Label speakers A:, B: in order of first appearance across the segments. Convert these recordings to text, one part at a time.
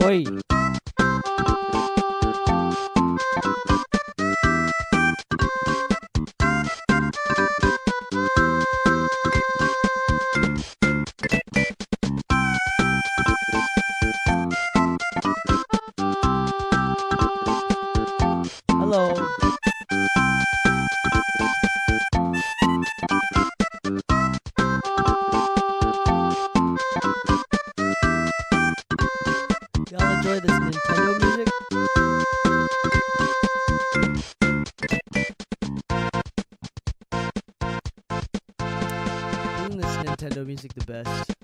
A: Oi. Hello. Y'all enjoy this Nintendo music? Isn't this Nintendo music the best?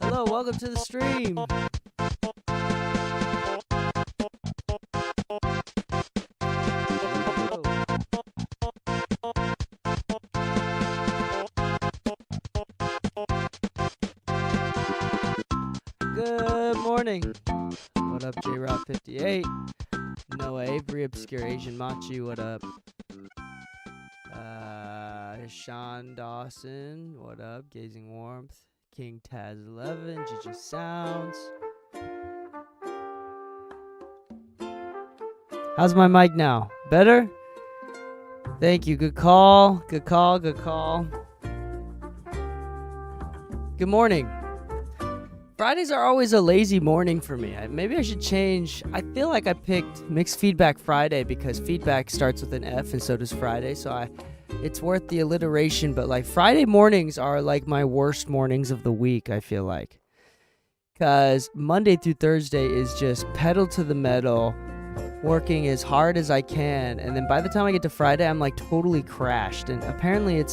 A: Hello, welcome to the stream. Good morning. What up, J-Rock58? Noah Avery, Obscure Asian Machi, what up? Sean Dawson, what up? Gazing Warmth, King Taz11, GG Sounds. How's my mic now? Better? Thank you. Good call. Good call. Good call. Good morning. Fridays are always a lazy morning for me. Maybe I should change. I feel like I picked Mixed Feedback Friday because feedback starts with an F and so does Friday. So it's worth the alliteration. But like Friday mornings are like my worst mornings of the week, I feel like. Because Monday through Thursday is just pedal to the metal, working as hard as I can. And then by the time I get to Friday, I'm like totally crashed. And apparently it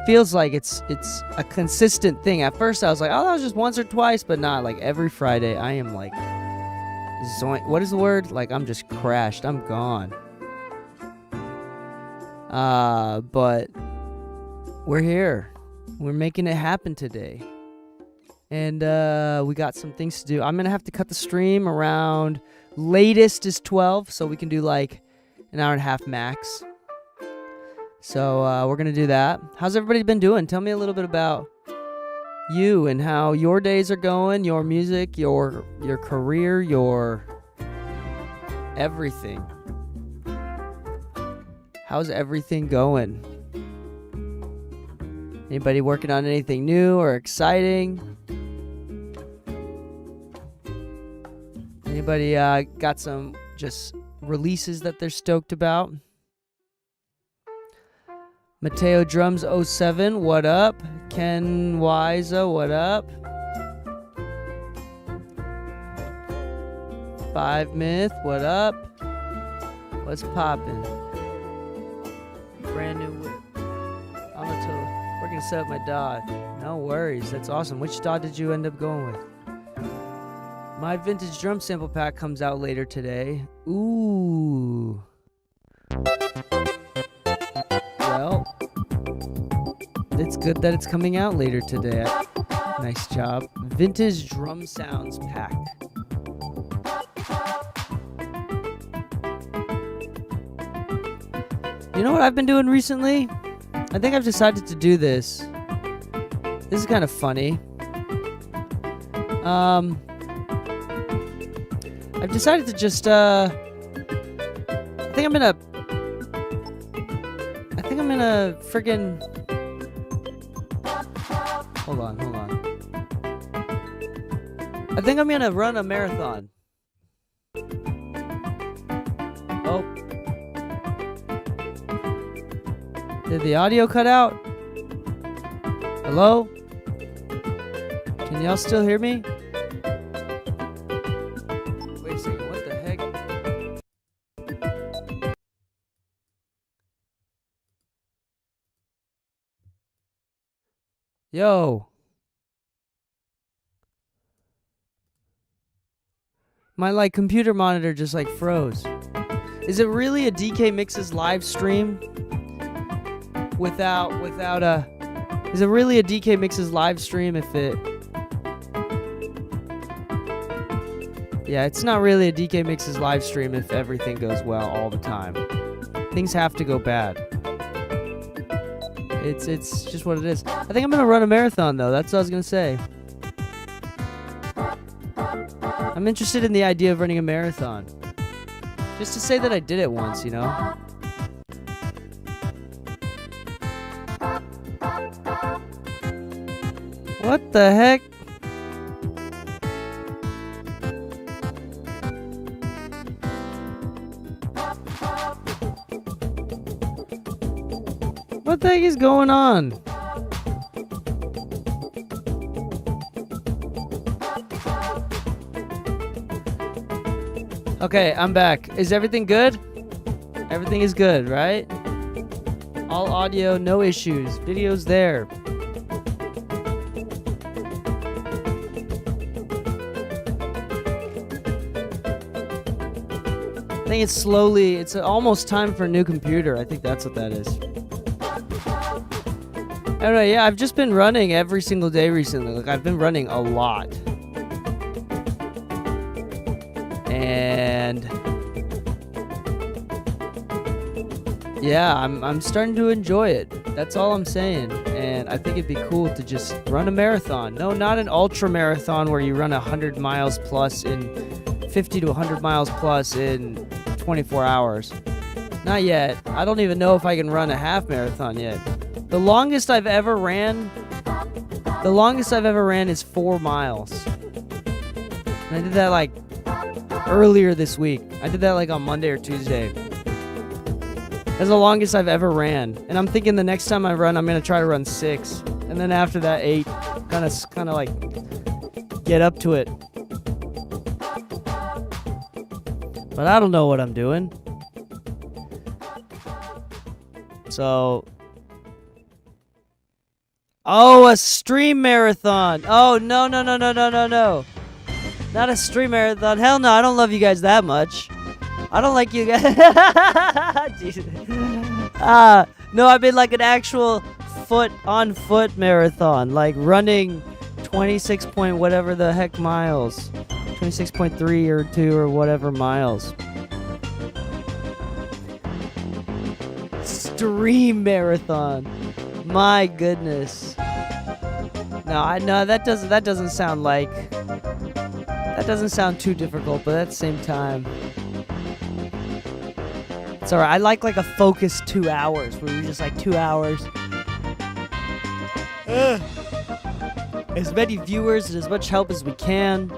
A: feels like it's a consistent thing. At first I was like, oh, that was just once or twice, but not like every Friday. I am like, what is the word? Like I'm just crashed. I'm gone. But we're here. We're making it happen today. And we got some things to do. I'm going to have to cut the stream around latest is 12, so we can do like an hour and a half max. So we're going to do that. How's everybody been doing? Tell me a little bit about you and how your days are going, your music, your career, your everything. How's everything going? Anybody working on anything new or exciting? Anybody got some just releases that they're stoked about? Mateo Drums 07, what up? Ken Wiza, what up? 5 Myth, what up? What's poppin'? Brand new whip. We're gonna set up my DOD. No worries, that's awesome. Which DOD did you end up going with? My vintage drum sample pack comes out later today. Ooh. Well, it's good that it's coming out later today. Nice job. Vintage drum sounds pack. You know what I've been doing recently? I think I've decided to do this. This is kind of funny. I've decided to just, I think I'm gonna friggin', hold on. I think I'm gonna run a marathon. Oh. Did the audio cut out? Hello? Can y'all still hear me? Wait a second, what the heck? Yo. My like computer monitor just like froze. Is it really a DK Mixes live stream without Is it really a DK Mixes live stream if it... Yeah, it's not really a DK Mixes live stream if everything goes well all the time. Things have to go bad. It's just what it is. I think I'm gonna run a marathon though. That's what I was gonna say. I'm interested in the idea of running a marathon. Just to say that I did it once, you know? What the heck? What the heck is going on? Okay, I'm back. Is everything good? Everything is good, right? All audio, no issues. Video's there. I think it's almost time for a new computer. I think that's what that is. Anyway, yeah, I've just been running every single day recently. Like, I've been running a lot. And yeah, I'm starting to enjoy it. That's all I'm saying. And I think it'd be cool to just run a marathon. No, not an ultra marathon where you run 100 miles plus in 50 to 100 miles plus in 24 hours. Not yet. I don't even know if I can run a half marathon yet. The longest I've ever ran is 4 miles. And I did that like earlier this week. I did that like on Monday or Tuesday. That's the longest I've ever ran. And I'm thinking the next time I run, I'm going to try to run 6. And then after that, 8. Kind of like get up to it. But I don't know what I'm doing. So... Oh, a stream marathon. Oh, no. Not a stream marathon. Hell no, I don't love you guys that much. I don't like you guys. No, I mean like an actual foot marathon. Like running 26 point whatever the heck miles. 26.3 or 2 or whatever miles. Stream marathon. My goodness. No, that doesn't sound like... That doesn't sound too difficult, but at the same time... It's alright. I like a focused 2 hours, where we're just like 2 hours. As many viewers and as much help as we can.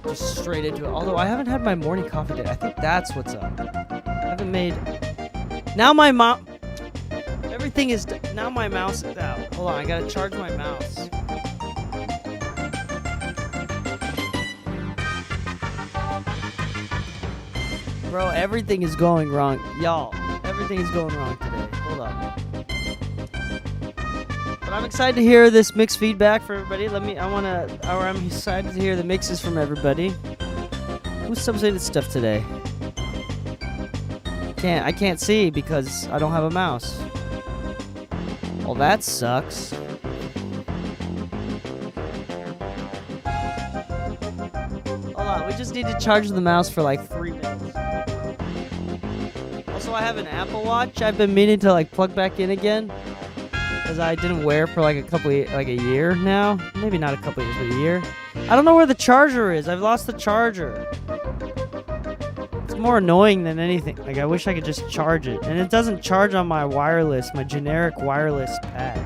A: Just straight into it. Although I haven't had my morning coffee yet. I think that's what's up. I haven't made... Now my mom... Everything is... Now my mouse is out. Hold on, I gotta charge my mouse. Bro, everything is going wrong. Y'all, everything is going wrong today. Hold on. But I'm excited to hear this mixed feedback for everybody. I'm excited to hear the mixes from everybody. Who's submitted stuff today? I can't see because I don't have a mouse. Well, that sucks. Hold on, we just need to charge the mouse for like 3 minutes. Also, I have an Apple Watch I've been meaning to like plug back in again. Because I didn't wear for like a year now. Maybe not a couple years, but a year. I don't know where the charger is. I've lost the charger. It's more annoying than anything. Like, I wish I could just charge it. And it doesn't charge on my wireless, my generic wireless pad.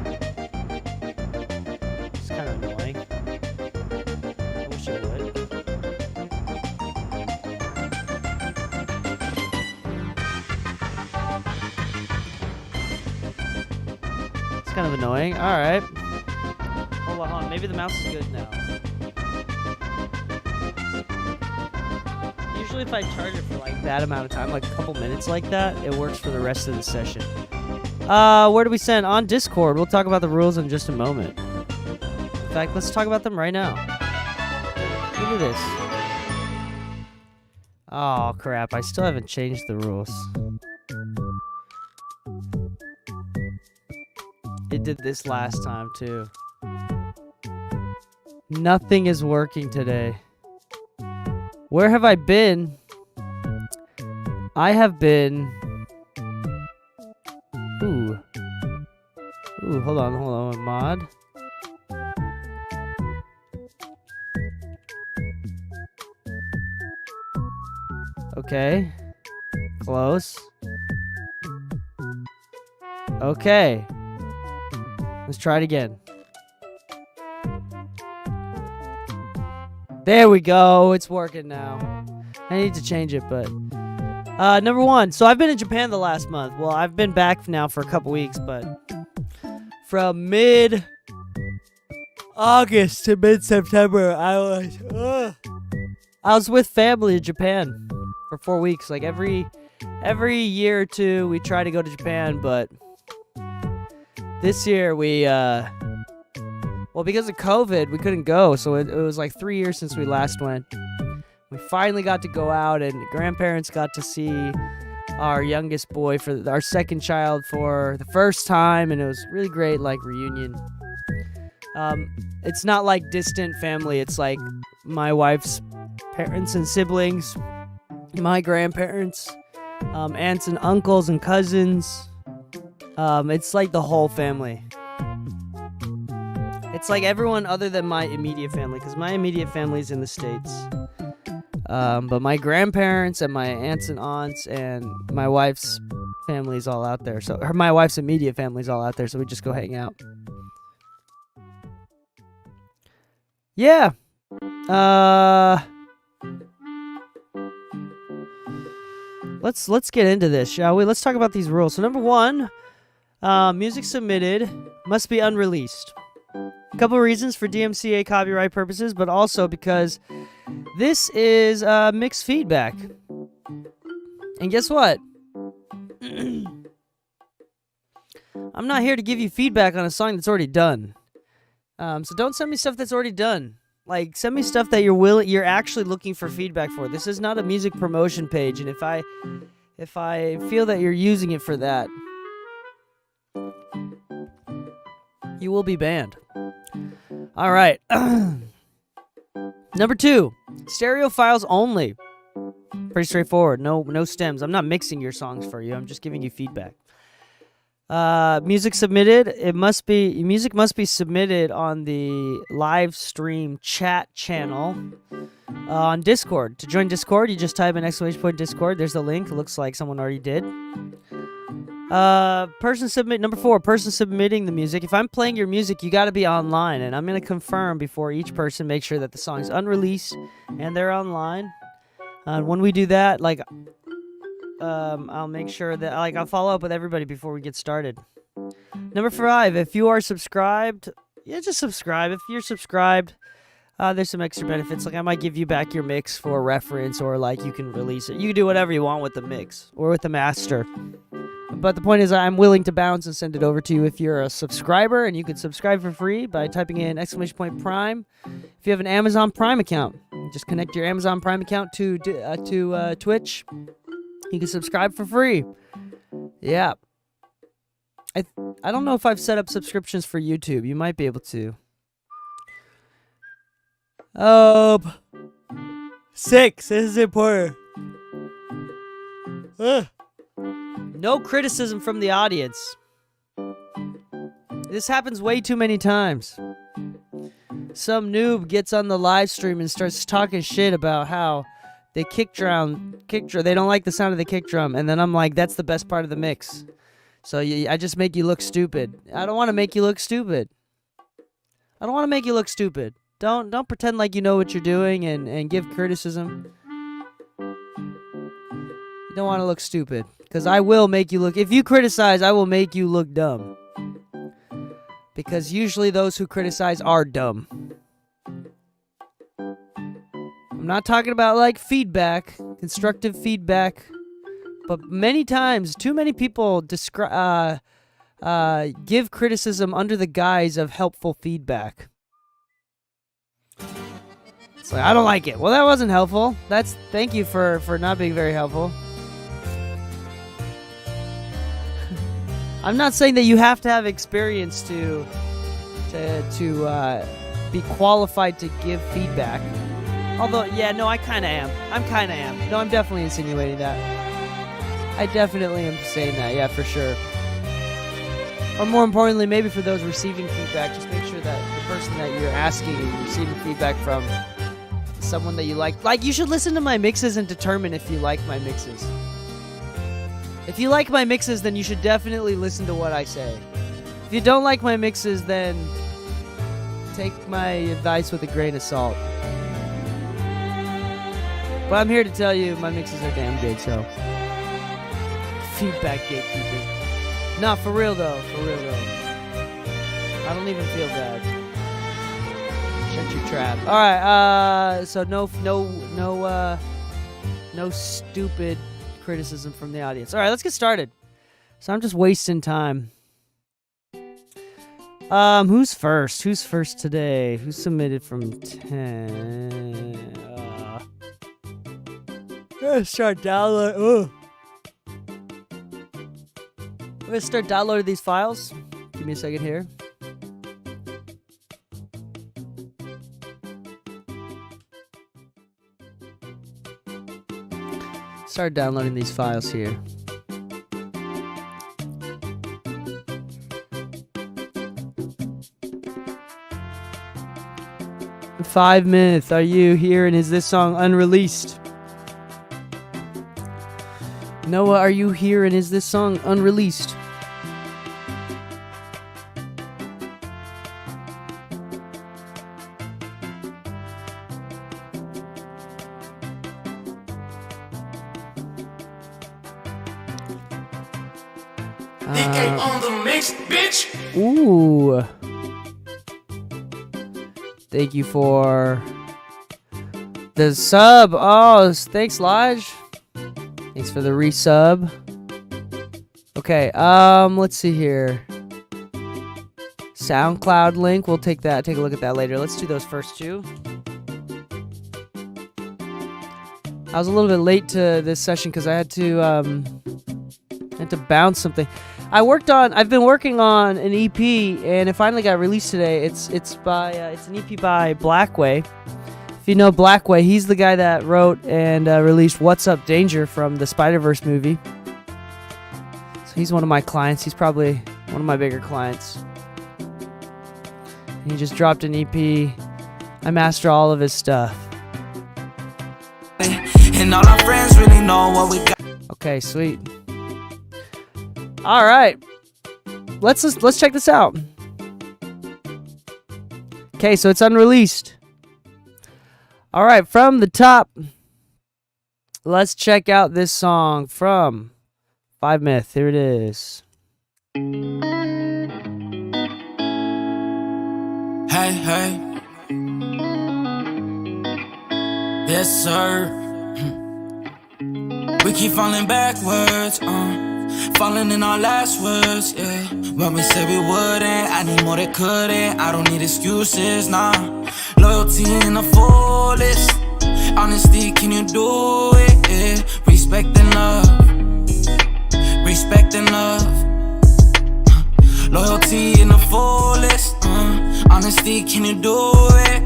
A: It's kind of annoying. I wish it would. It's kind of annoying. Alright. Hold on. Maybe the mouse is good now. Usually if I charge it for like that amount of time, like a couple minutes like that, it works for the rest of the session. Where do we send? On Discord. We'll talk about the rules in just a moment. In fact, let's talk about them right now. Look at this. Oh, crap. I still haven't changed the rules. did this last time too. Nothing is working today. Where have I been? I have been... Ooh, hold on, mod. Okay. Close. Okay. Let's try it again. There we go. It's working now. I need to change it, but... number one. So I've been in Japan the last month. Well, I've been back now for a couple weeks, but... From mid-August to mid-September, I was with family in Japan for 4 weeks. Like every year or two, we try to go to Japan, but this year we well, because of COVID, we couldn't go. So it was like 3 years since we last went. We finally got to go out, and grandparents got to see our youngest boy for our second child for the first time, and it was really great, like reunion. It's not like distant family. It's like my wife's parents and siblings, my grandparents, aunts and uncles and cousins. It's like the whole family. It's like everyone other than my immediate family, because my immediate family's in the States. But my grandparents and my aunts and aunts and my wife's family's all out there. So, or my wife's immediate family's all out there, so we just go hang out. Yeah. Let's get into this, shall we? Let's talk about these rules. So number one, music submitted must be unreleased. A couple of reasons: for DMCA copyright purposes, but also because this is mixed feedback. And guess what? I'm not here to give you feedback on a song that's already done. So don't send me stuff that's already done. Like, send me stuff that you're actually looking for feedback for. This is not a music promotion page, and if I feel that you're using it for that, you will be banned. All right. Number two, stereo files only. Pretty straightforward. No stems. I'm not mixing your songs for you. I'm just giving you feedback. Music submitted. Music must be submitted on the live stream chat channel on Discord. To join Discord, you just type in !Discord. There's the link. It looks like someone already did. Number four, person submitting the music. If I'm playing your music, you got to be online, and I'm going to confirm before each person, make sure that the song's unreleased and they're online. When we do that, I'll make sure that, I'll follow up with everybody before we get started. Number five, if you are subscribed, just subscribe. If you're subscribed, there's some extra benefits. Like, I might give you back your mix for reference, or you can release it. You can do whatever you want with the mix or with the master. But the point is, I'm willing to bounce and send it over to you if you're a subscriber, and you can subscribe for free by typing in !Prime. If you have an Amazon Prime account, just connect your Amazon Prime account to Twitch. You can subscribe for free. Yeah. I don't know if I've set up subscriptions for YouTube. You might be able to. 6. This is important. No criticism from the audience. This happens way too many times. Some noob gets on the live stream and starts talking shit about how they kick drum. They don't like the sound of the kick drum, and then I'm like, that's the best part of the mix. So I just make you look stupid. I don't want to make you look stupid. Don't pretend like you know what you're doing and give criticism. You don't want to look stupid, because I will make you look. If you criticize, I will make you look dumb. Because usually those who criticize are dumb. I'm not talking about feedback, constructive feedback, but many times, too many people give criticism under the guise of helpful feedback. It's like, I don't like it. Well, that wasn't helpful. Thank you for not being very helpful. I'm not saying that you have to have experience to be qualified to give feedback. Although, yeah, no, I kind of am. No, I'm definitely insinuating that. I definitely am saying that, yeah, for sure. Or more importantly, maybe for those receiving feedback, just make sure that the person that you're asking and receiving feedback from is someone that you like. Like, you should listen to my mixes and determine if you like my mixes. If you like my mixes, then you should definitely listen to what I say. If you don't like my mixes, then take my advice with a grain of salt. But I'm here to tell you my mixes are damn good, so. Feedback gatekeeping. No, for real though. I don't even feel bad. Shut your trap. Alright, so no stupid criticism from the audience. Alright, let's get started. So I'm just wasting time. Who's first? Who's first today? Who submitted from 10? Let's start downloading. We're gonna start downloading these files. Give me a second here. Start downloading these files here. Five Myth, are you here and is this song unreleased? Noah, are you here and is this song unreleased?
B: DK on the mix, bitch.
A: Ooh. Thank you for the sub. Oh, thanks, Lodge. Thanks for the resub. Okay, let's see here. SoundCloud link. We'll take that. Take a look at that later. Let's do those first two. I was a little bit late to this session because I had to bounce something. I've been working on an EP and it finally got released today. It's an EP by Blackway. If you know Blackway, he's the guy that wrote and released What's Up Danger from the Spider-Verse movie. So he's one of my clients. He's probably one of my bigger clients. He just dropped an EP. I master all of his stuff.
B: And all our friends really know what we got.
A: Okay, sweet. All right, let's check this out. Okay, so it's unreleased. All right, from the top, let's check out this song from Five Myth. Here it is.
B: Hey, hey. Yes, sir. We keep falling backwards, falling in our last words, yeah. When we said we wouldn't, I need more that couldn't. I don't need excuses, nah. Loyalty in the fullest. Honesty, can you do it? Yeah. Respect and love. Respect and love. Loyalty in the fullest. Honesty, can you do it?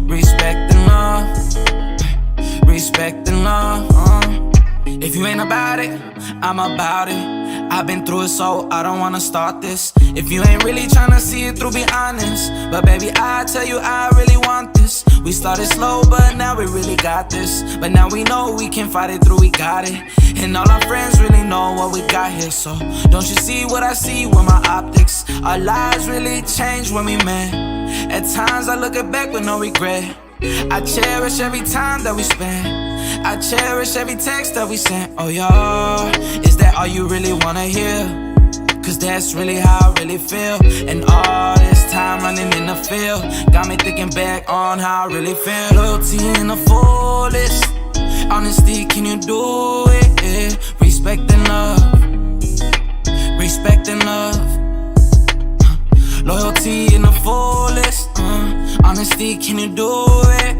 B: Respect and love. Respect and love. If you ain't about it, I'm about it. I've been through it, so I don't wanna start this. If you ain't really tryna see it through, be honest. But baby, I tell you, I really want this. We started slow, but now we really got this. But now we know we can fight it through, we got it. And all our friends really know what we got here. So don't you see what I see with my optics? Our lives really changed when we met. At times I look back with no regret. I cherish every time that we spent. I cherish every text that we sent. Oh yeah, is that all you really wanna hear? Cause that's really how I really feel. And all this time running in the field got me thinking back on how I really feel. Loyalty in the fullest. Honesty, can you do it? Yeah. Respect and love. Respect and love. Loyalty in the fullest. Honesty, can you do it?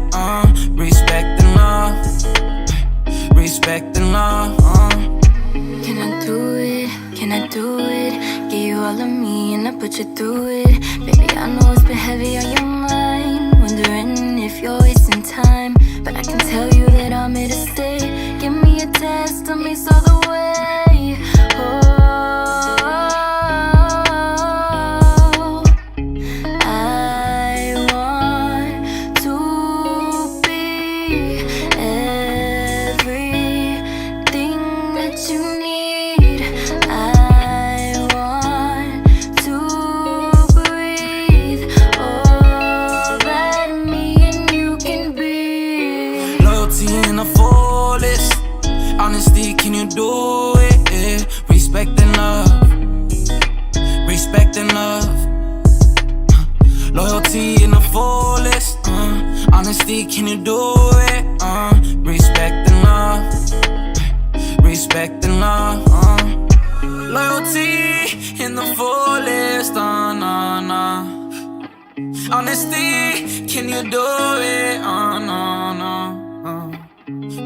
B: Respect and love. Respect and love.
C: Can I do it? Can I do it? put you through it. Baby, I know it's been heavy on your mind, wondering if you're wasting time. But I can tell you that I'm here to stay. Give me a test, tell me so the way. I want to be everything that you need. I want to breathe all that me and you can be.
B: Loyalty in the fullest. Honesty, can you do it? Yeah. Respect and love. Respect and love. Loyalty in the fullest. Honesty, can you do it? Respect and love. Respect and love. Loyalty in the fullest. Honesty, can you do it?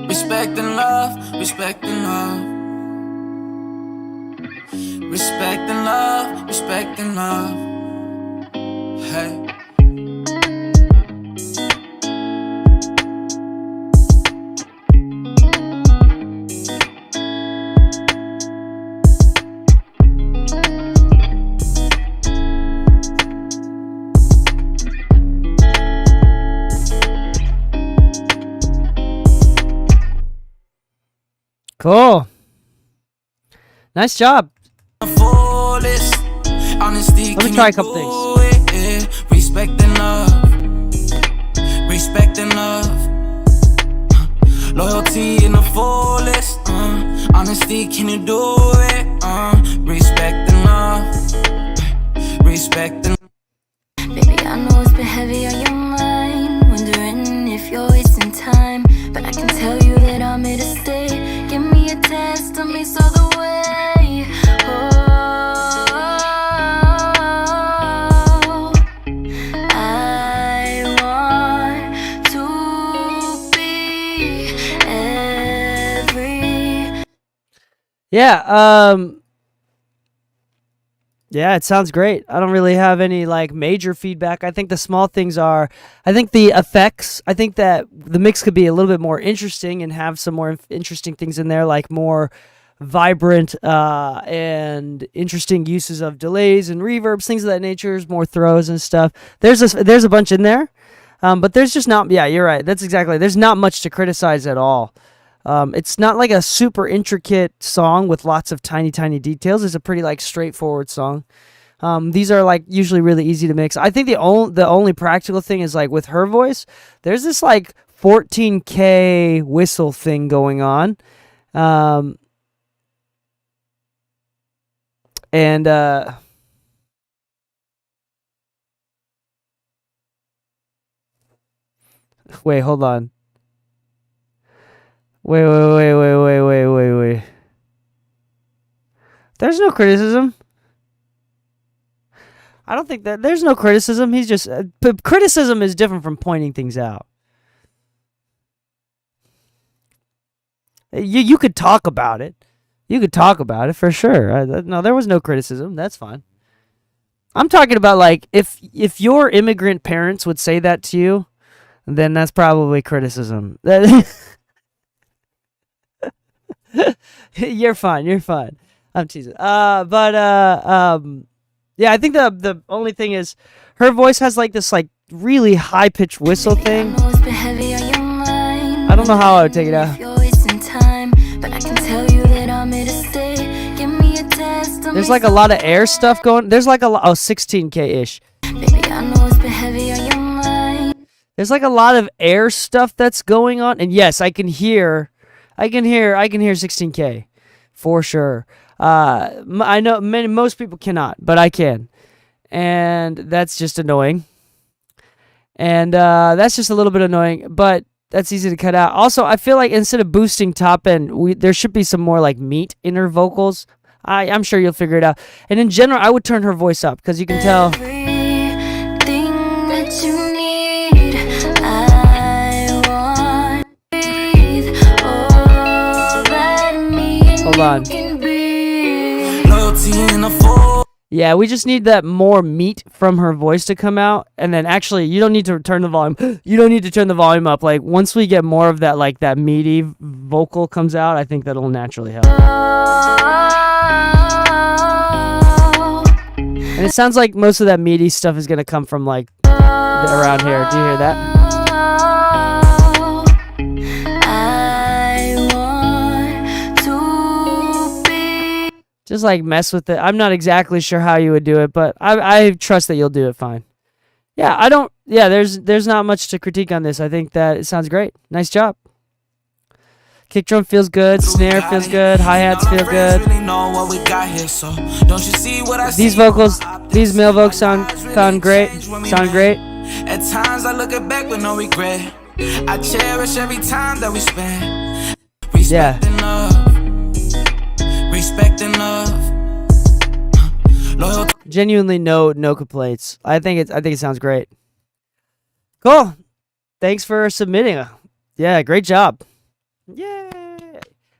B: Respect and love, respect and love. Respect and love, respect and love. Hey.
A: Cool. Nice job.
B: Let
A: me try a couple things.
B: Respect and love. Respect and love. Loyalty in the fullest. Honesty, can you do it? Respect and love. Respect and
C: Baby, I know it's been heavy on your mind, wondering if you're wasting time. But I can tell you that I'm here to stay. Give me a test, tell me so the way. I want to be every.
A: Yeah, it sounds great. I don't really have any like major feedback. I think the small things are, I think the effects, I think that the mix could be a little bit more interesting and have some more interesting things in there, like more vibrant and interesting uses of delays and reverbs, things of that nature, more throws and stuff. There's a bunch in there, but there's just not, yeah, you're right. That's exactly, there's not much to criticize at all. It's not like a super intricate song with lots of tiny details. It's a pretty like straightforward song. These are like usually really easy to mix. I think the only practical thing is like with her voice, there's this like 14K whistle thing going on. Wait, hold on. Wait. There's no criticism. I don't think that there's no criticism. He's just criticism is different from pointing things out. You could talk about it. You could talk about it for sure. No, there was no criticism. That's fine. I'm talking about like if your immigrant parents would say that to you, then that's probably criticism. You're fine. I'm teasing. Yeah, I think the only thing is her voice has like this like really high pitched whistle thing. I don't know how I would take it out. There's like a lot of air stuff going. There's like 16K ish. There's like a lot of air stuff that's going on, and yes, I can hear 16K for sure. I know most people cannot, but I can, and that's just annoying. And that's just a little bit annoying, but that's easy to cut out. Also, I feel like instead of boosting top end, there should be some more like meat in her vocals. I'm sure you'll figure it out. And in general, I would turn her voice up because you can tell. Hold on. Yeah, we just need that more meat from her voice to come out. And then actually, you don't need to turn the volume. You don't need to turn the volume up. Like, once we get more of that, like, that meaty vocal comes out, I think that'll naturally help. And it sounds like most of that meaty stuff is going to come from, like, around here. Do you hear that? Just like mess with it. I'm not exactly sure how you would do it, but I trust that you'll do it fine. Yeah, there's not much to critique on this. I think that it sounds great. Nice job. Kick drum feels good, snare feels good, hi-hats feel good. These vocals, these male vocals sound great.
B: At times I look back with no regret. I cherish every time that we spend. Respect and love. Respect and love. Loyalty.
A: Genuinely no complaints. I think it sounds great. Cool. Thanks for submitting. Yeah, great job. Yay.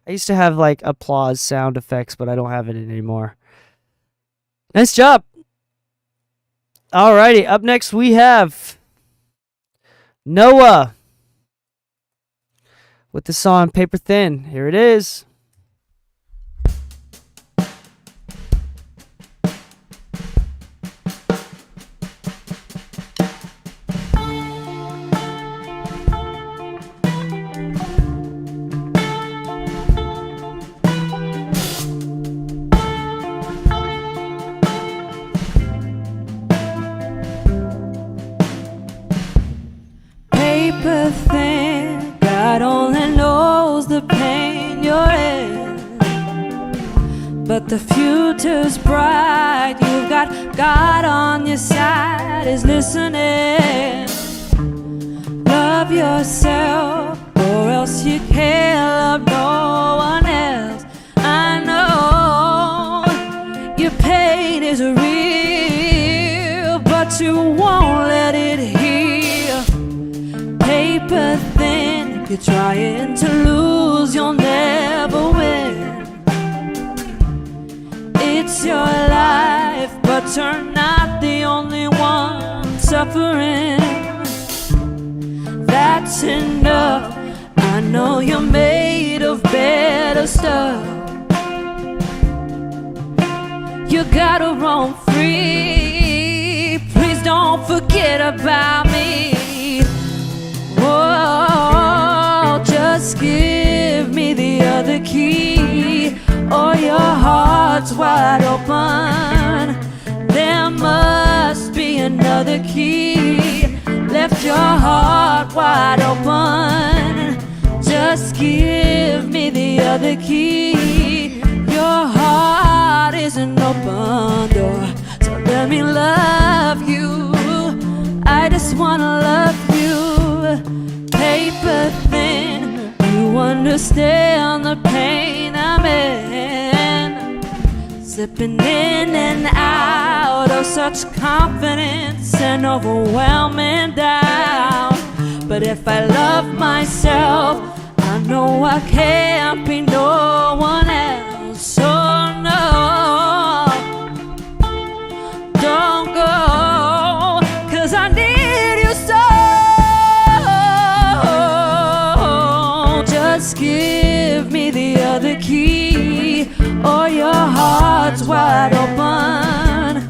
A: I used to have like applause sound effects, but I don't have it anymore. Nice job. Alrighty, up next we have Noah with the song Paper Thin. Here it is.
D: Paper thin, God only knows the pain you're in. But the future's bright, you've got God on your side, He's listening. Love yourself, or else you can't love no one else. I know your pain is real, but you won't let it heal. Paper thin, you're trying to lose, you'll never win. It's your life, but you're not the only one suffering. That's enough, I know you're made of better stuff. You gotta roam free, please don't forget about me. Oh, just give me the other key, or your heart's wide open. There must be another key. Left your heart wide open. Just give me the other key. Your heart is an open door, so let me love you. I just wanna love you. Paper thin, you understand the pain I'm in. Slipping in and out of such confidence and overwhelming doubt. But if I love myself, I know I can't be no one else. So no, don't go, 'cause I need you so. Just give me the other key, or your heart's wide open.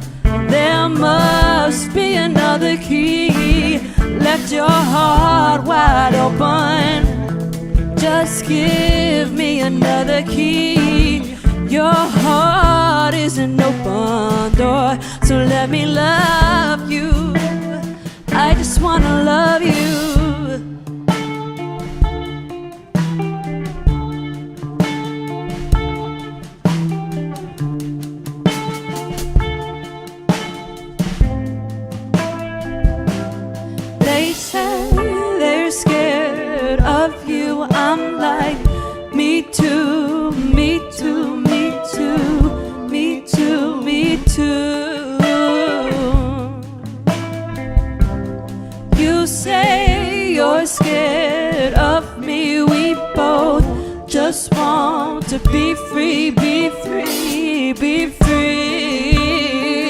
D: There must be another key. Left your heart wide open. Just give me another key. Your heart is an open door, so let me love you. I just wanna love you. They say they're scared of you. I'm like, me too, me too, me too, me too, me too. You say you're scared of me. We both just want to be free, be free, be free.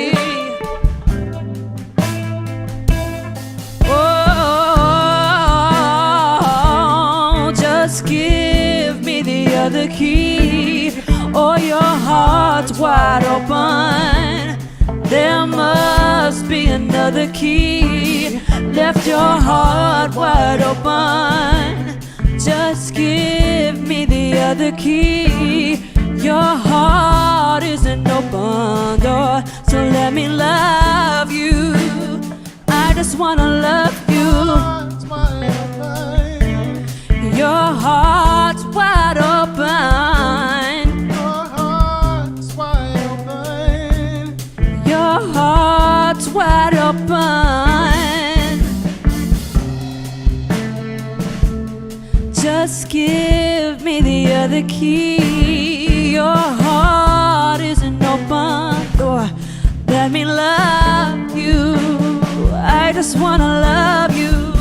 D: other key, or your heart's wide open. There must be another key. Left your heart wide open. Just give me the other key. Your heart is an open door, so let me love you. I just wanna love you. Your heart's wide open. Your heart's wide open. Just give me the other key. Your heart is an open door. Let me love you. I just wanna love you.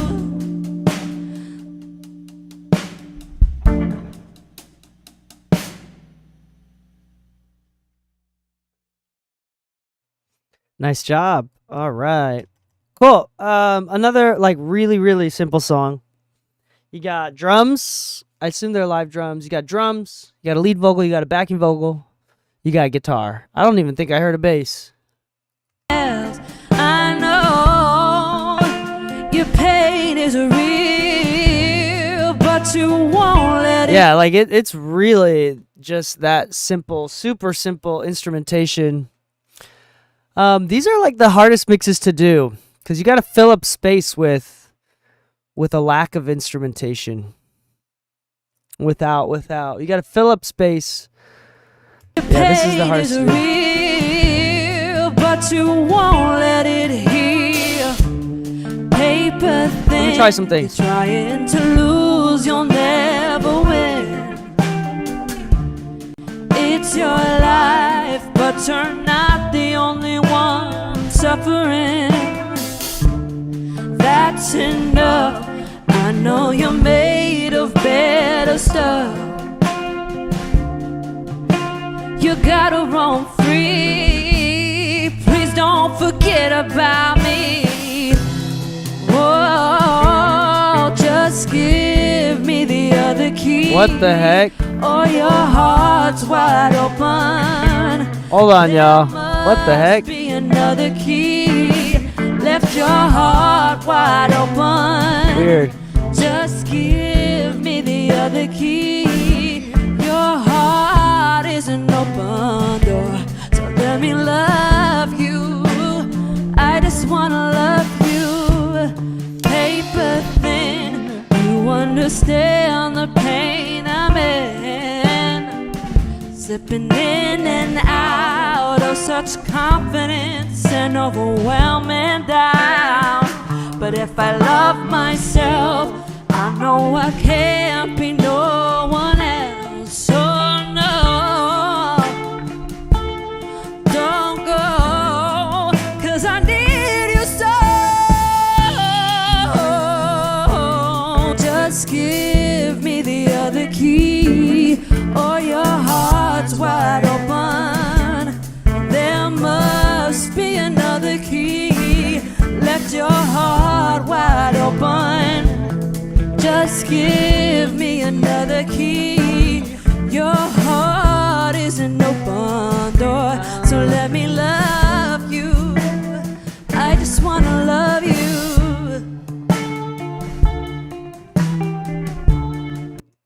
A: Nice job. All right. Cool. Another like really simple song. You got drums. I assume they're live drums. You got drums. You got a lead vocal. You got a backing vocal. You got a guitar. I don't even think I heard a bass.
D: I know your pain is real, but you won't let it.
A: Yeah, like it's really just that simple, super simple instrumentation. These are like the hardest mixes to do because you got to fill up space with a lack of instrumentation. Without, you got to fill up space. Yeah, this is the hardest.
D: Real, but you won't let it heal. Paper thin.
A: Let me try some things.
D: You're trying to lose, you'll never win. It's your life, but you're not the only one suffering. That's enough. I know you're made of better stuff. You gotta roam free. Please don't forget about me. Whoa, just give me the other key.
A: What the heck?
D: Oh, your heart's wide open.
A: Hold on, y'all. What the heck?
D: Be another key. Left your heart wide open.
A: Weird.
D: Just give me the other key. Your heart is an open door, so let me love you. I just wanna love you. Paper thin, you understand the pain I'm in. Slipping in and out of such confidence and overwhelming doubt. But if I love myself, I know I can't be no one else. So no, don't go, 'cause I need you so. Just give me the other key, or your heart's wide open. There must be another key. Left your heart wide open. Just give me another key. Your heart is an open door, so let me love you. I just wanna love you.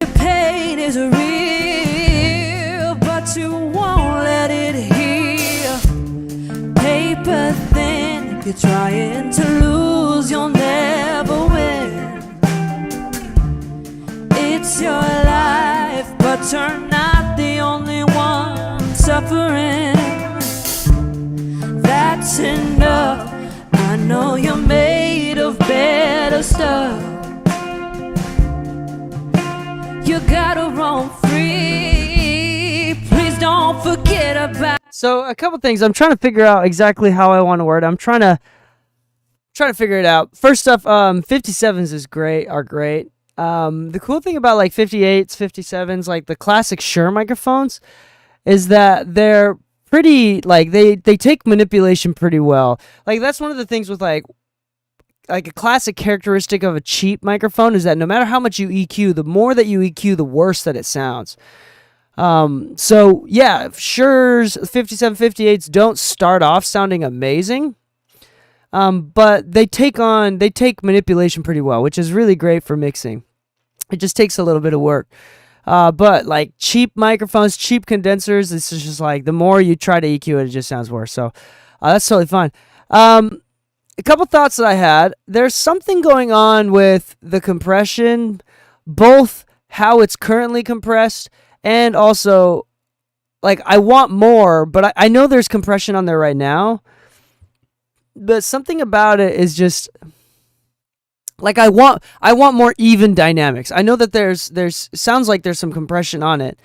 D: Your pain is real, but you won't let it heal. Paper thin, you're trying to lose, you'll never win. It's your life, but you're not the only one suffering. That's enough. I know you're made of better stuff. You gotta roam free. Please don't forget about.
A: So a couple things. I'm trying to figure out exactly how I want to word it. I'm trying to figure it out. First off, 57s are great. The cool thing about like 58s, 57s, like the classic Shure microphones, is that they're pretty, like they take manipulation pretty well. Like that's one of the things with like like a classic characteristic of a cheap microphone is that no matter how much you EQ, the more that you EQ, the worse that it sounds. So yeah, Shure's 5758s don't start off sounding amazing. But they take manipulation pretty well, which is really great for mixing. It just takes a little bit of work. But like cheap microphones, cheap condensers, it's just like the more you try to EQ it, it just sounds worse. So that's totally fine. A couple thoughts that I had. There's something going on with the compression, both how it's currently compressed and also like I want more, but I know there's compression on there right now. But something about it is just like I want more even dynamics. I know that there's sounds like there's some compression on it,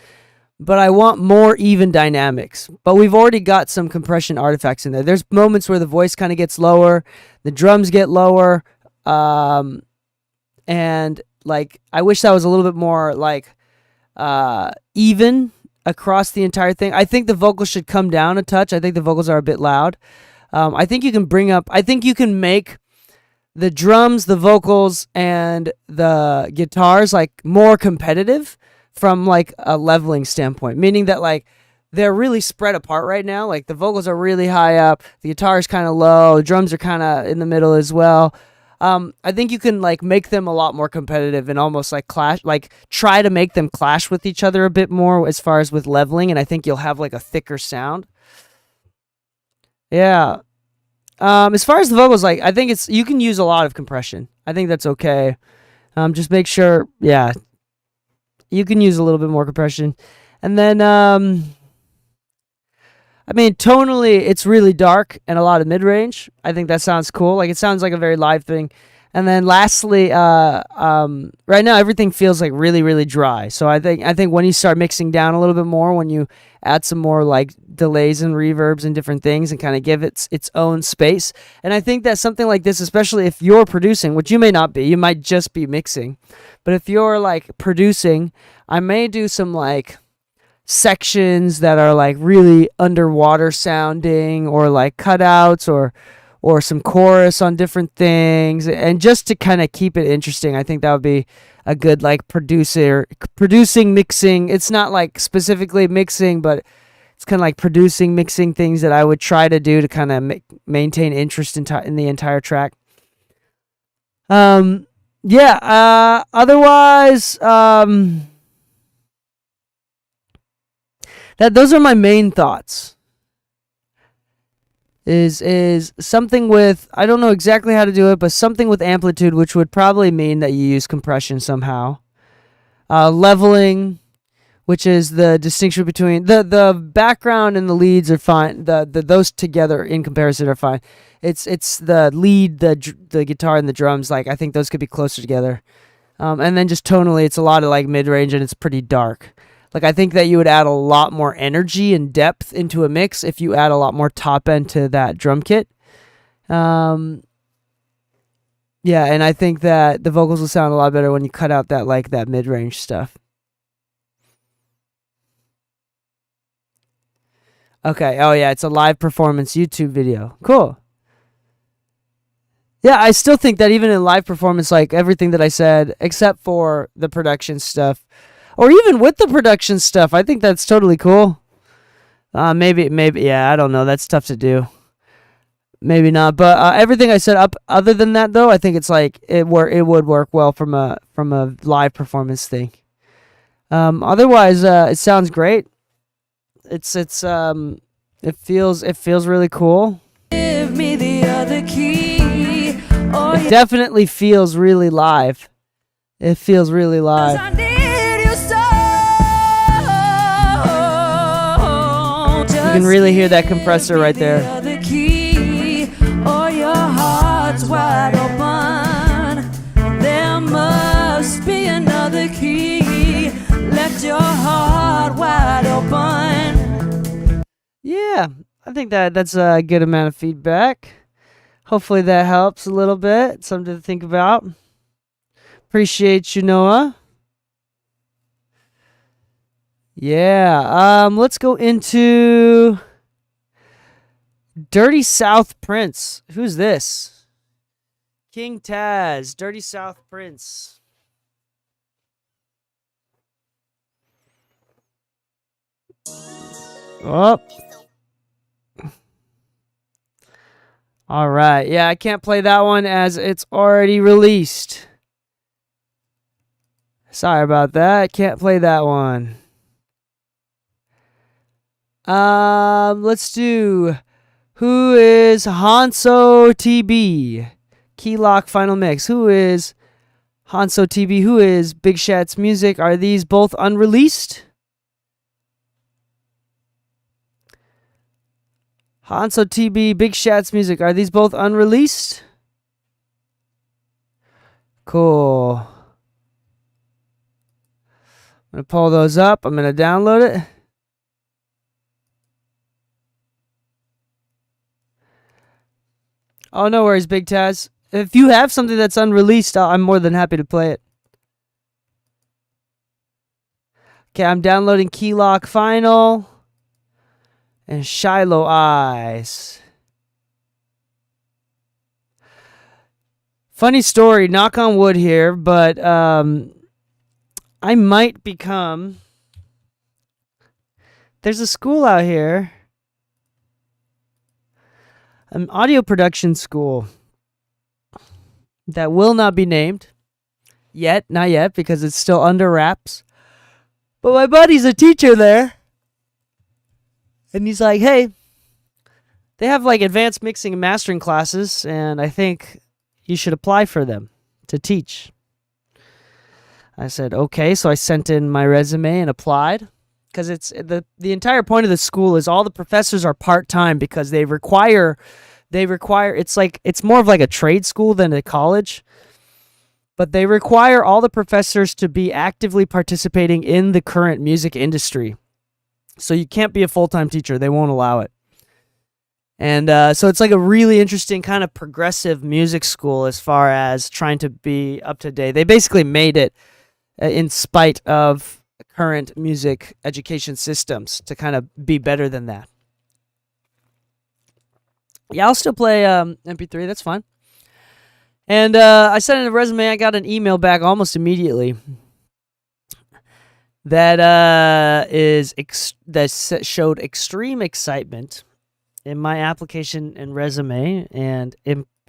A: but I want more even dynamics. But we've already got some compression artifacts in there. There's moments where the voice kind of gets lower, the drums get lower, and like I wish that was a little bit more like even across the entire thing. I think the vocals should come down a touch. I think the vocals are a bit loud. I think you can make the drums, the vocals, and the guitars like more competitive from like a leveling standpoint, meaning that like they're really spread apart right now. Like the vocals are really high up, the guitar is kind of low, the drums are kind of in the middle as well. I think you can like make them a lot more competitive and almost like clash, like try to make them clash with each other a bit more as far as with leveling, and I think you'll have like a thicker sound. Yeah. As far as the vocals, like I think you can use a lot of compression. I think that's okay. Just make sure, yeah, you can use a little bit more compression. And then, I mean, tonally, it's really dark and a lot of mid-range. I think that sounds cool. Like, it sounds like a very live thing. And then lastly, right now, everything feels like really, really dry. So I think when you start mixing down a little bit more, when you add some more like delays and reverbs and different things and kind of give it its own space. And I think that something like this, especially if you're producing, which you may not be, you might just be mixing. But if you're like producing, I may do some like sections that are like really underwater sounding, or like cutouts, or some chorus on different things, and just to kind of keep it interesting. I think that would be a good like producing mixing. It's not like specifically mixing, but it's kind of like producing mixing things that I would try to do to kind of maintain interest in the entire track. Yeah, otherwise, those are my main thoughts. Is something with, I don't know exactly how to do it, but something with amplitude, which would probably mean that you use compression somehow. Leveling, which is the distinction between the background and the leads are fine. Those together in comparison are fine. It's the lead, the guitar and the drums. Like I think those could be closer together. And then just tonally, it's a lot of like mid-range and it's pretty dark. Like I think that you would add a lot more energy and depth into a mix if you add a lot more top end to that drum kit. Yeah, and I think that the vocals will sound a lot better when you cut out that mid-range stuff. Okay. Oh yeah, it's a live performance YouTube video. Cool. Yeah, I still think that even in live performance, like everything that I said, except for the production stuff, or even with the production stuff, I think that's totally cool. Maybe, yeah, I don't know. That's tough to do. Maybe not, but everything I said up. Other than that, though, I think it's like it would work well from a live performance thing. Otherwise, it sounds great. It feels really cool.
D: Give me the other key. Oh,
A: it definitely feels really live. It feels really live.
D: I need you so.
A: You can really hear that compressor right there.
D: The other key. Oh, your heart's wide open. There must be another key. Let your heart wide open.
A: Yeah, I think that's a good amount of feedback. Hopefully that helps a little bit. Something to think about. Appreciate you, Noah. Yeah, let's go into Dirty South Prince. Who's this? King Taz, Dirty South Prince. Oh. All right. Yeah, I can't play that one as it's already released. Sorry about that. I can't play that one. Let's do Who is Hanso TB? Keylock Final Mix. Who is Hanso TB? Who is Big Shat's music? Are these both unreleased? Hanso TB, Big Shat's music. Are these both unreleased? Cool. I'm going to pull those up. I'm going to download it. Oh, no worries, Big Taz. If you have something that's unreleased, I'm more than happy to play it. Okay, I'm downloading Keylock Final and Shiloh Eyes. Funny story, knock on wood here, but I might become... There's a school out here, an audio production school that will not be named yet, not yet, because it's still under wraps. But my buddy's a teacher there, and he's like, hey, they have like advanced mixing and mastering classes, and I think you should apply for them to teach. I said, okay, so I sent in my resume and applied. Because it's the entire point of the school is all the professors are part-time because they require it's more of like a trade school than a college, but they require all the professors to be actively participating in the current music industry. So you can't be a full-time teacher. They won't allow it. And so it's like a really interesting kind of progressive music school as far as trying to be up to date. They basically made it in spite of current music education systems to kind of be better than that. Yeah, I'll still play MP3. That's fine. And I sent in a resume. I got an email back almost immediately that showed extreme excitement in my application and resume, and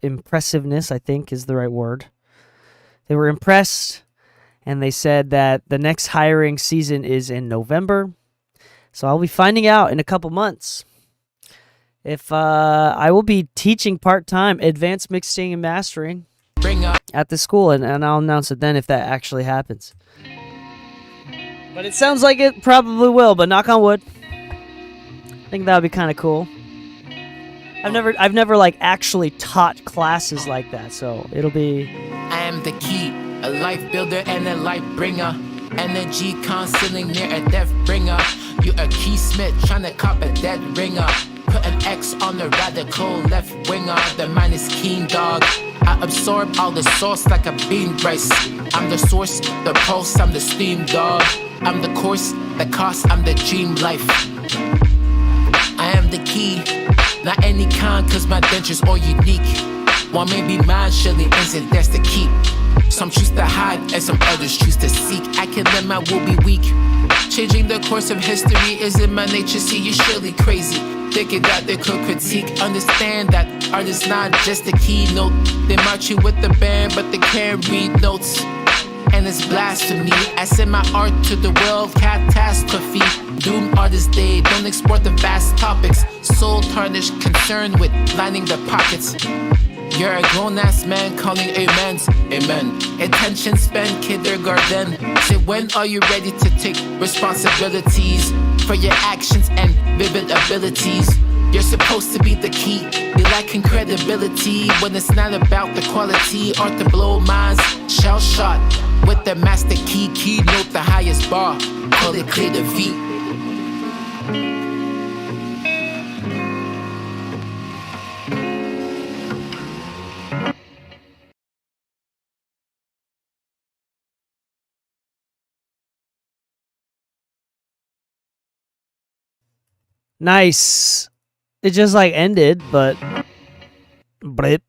A: impressiveness, I think, is the right word. They were impressed. And they said that the next hiring season is in November. So I'll be finding out in a couple months if I will be teaching part-time advanced mixing and mastering at the school. And I'll announce it then if that actually happens. But it sounds like it probably will, but knock on wood. I think that would be kind of cool. I've never like actually taught classes like that, so it'll be...
B: I am the key, a life builder and a life bringer. Energy constantly near a death bringer. You a key smith trying to cop a dead ringer. Put an X on the radical left winger. The mind is keen, dog. I absorb all the sauce like a bean rice. I'm the source, the pulse, I'm the steam, dog. I'm the course, the cost, I'm the dream life. I am the key, not any kind, cause my dentures are unique. One may be mine, surely isn't, that's the key. Some choose to hide and some others choose to seek. I can let my will be weak. Changing the course of history isn't my nature, see you're surely crazy. Thinking that they could critique, understand that art is not just a keynote. They march you with the band, but they can't read notes. And it's blasphemy. I send my art to the world, catastrophe. Doom artists, they don't explore the vast topics. Soul tarnished, concerned with lining their pockets. You're a grown-ass man calling amens, amen. Attention spent, kindergarten. Say, when are you ready to take responsibilities for your actions and vivid abilities? You're supposed to be the key. They lacking credibility when it's not about the quality. Art to blow minds, shell shot with the master key. Keynote the highest bar, call it clear the V.
A: Nice. It just like ended, but blip.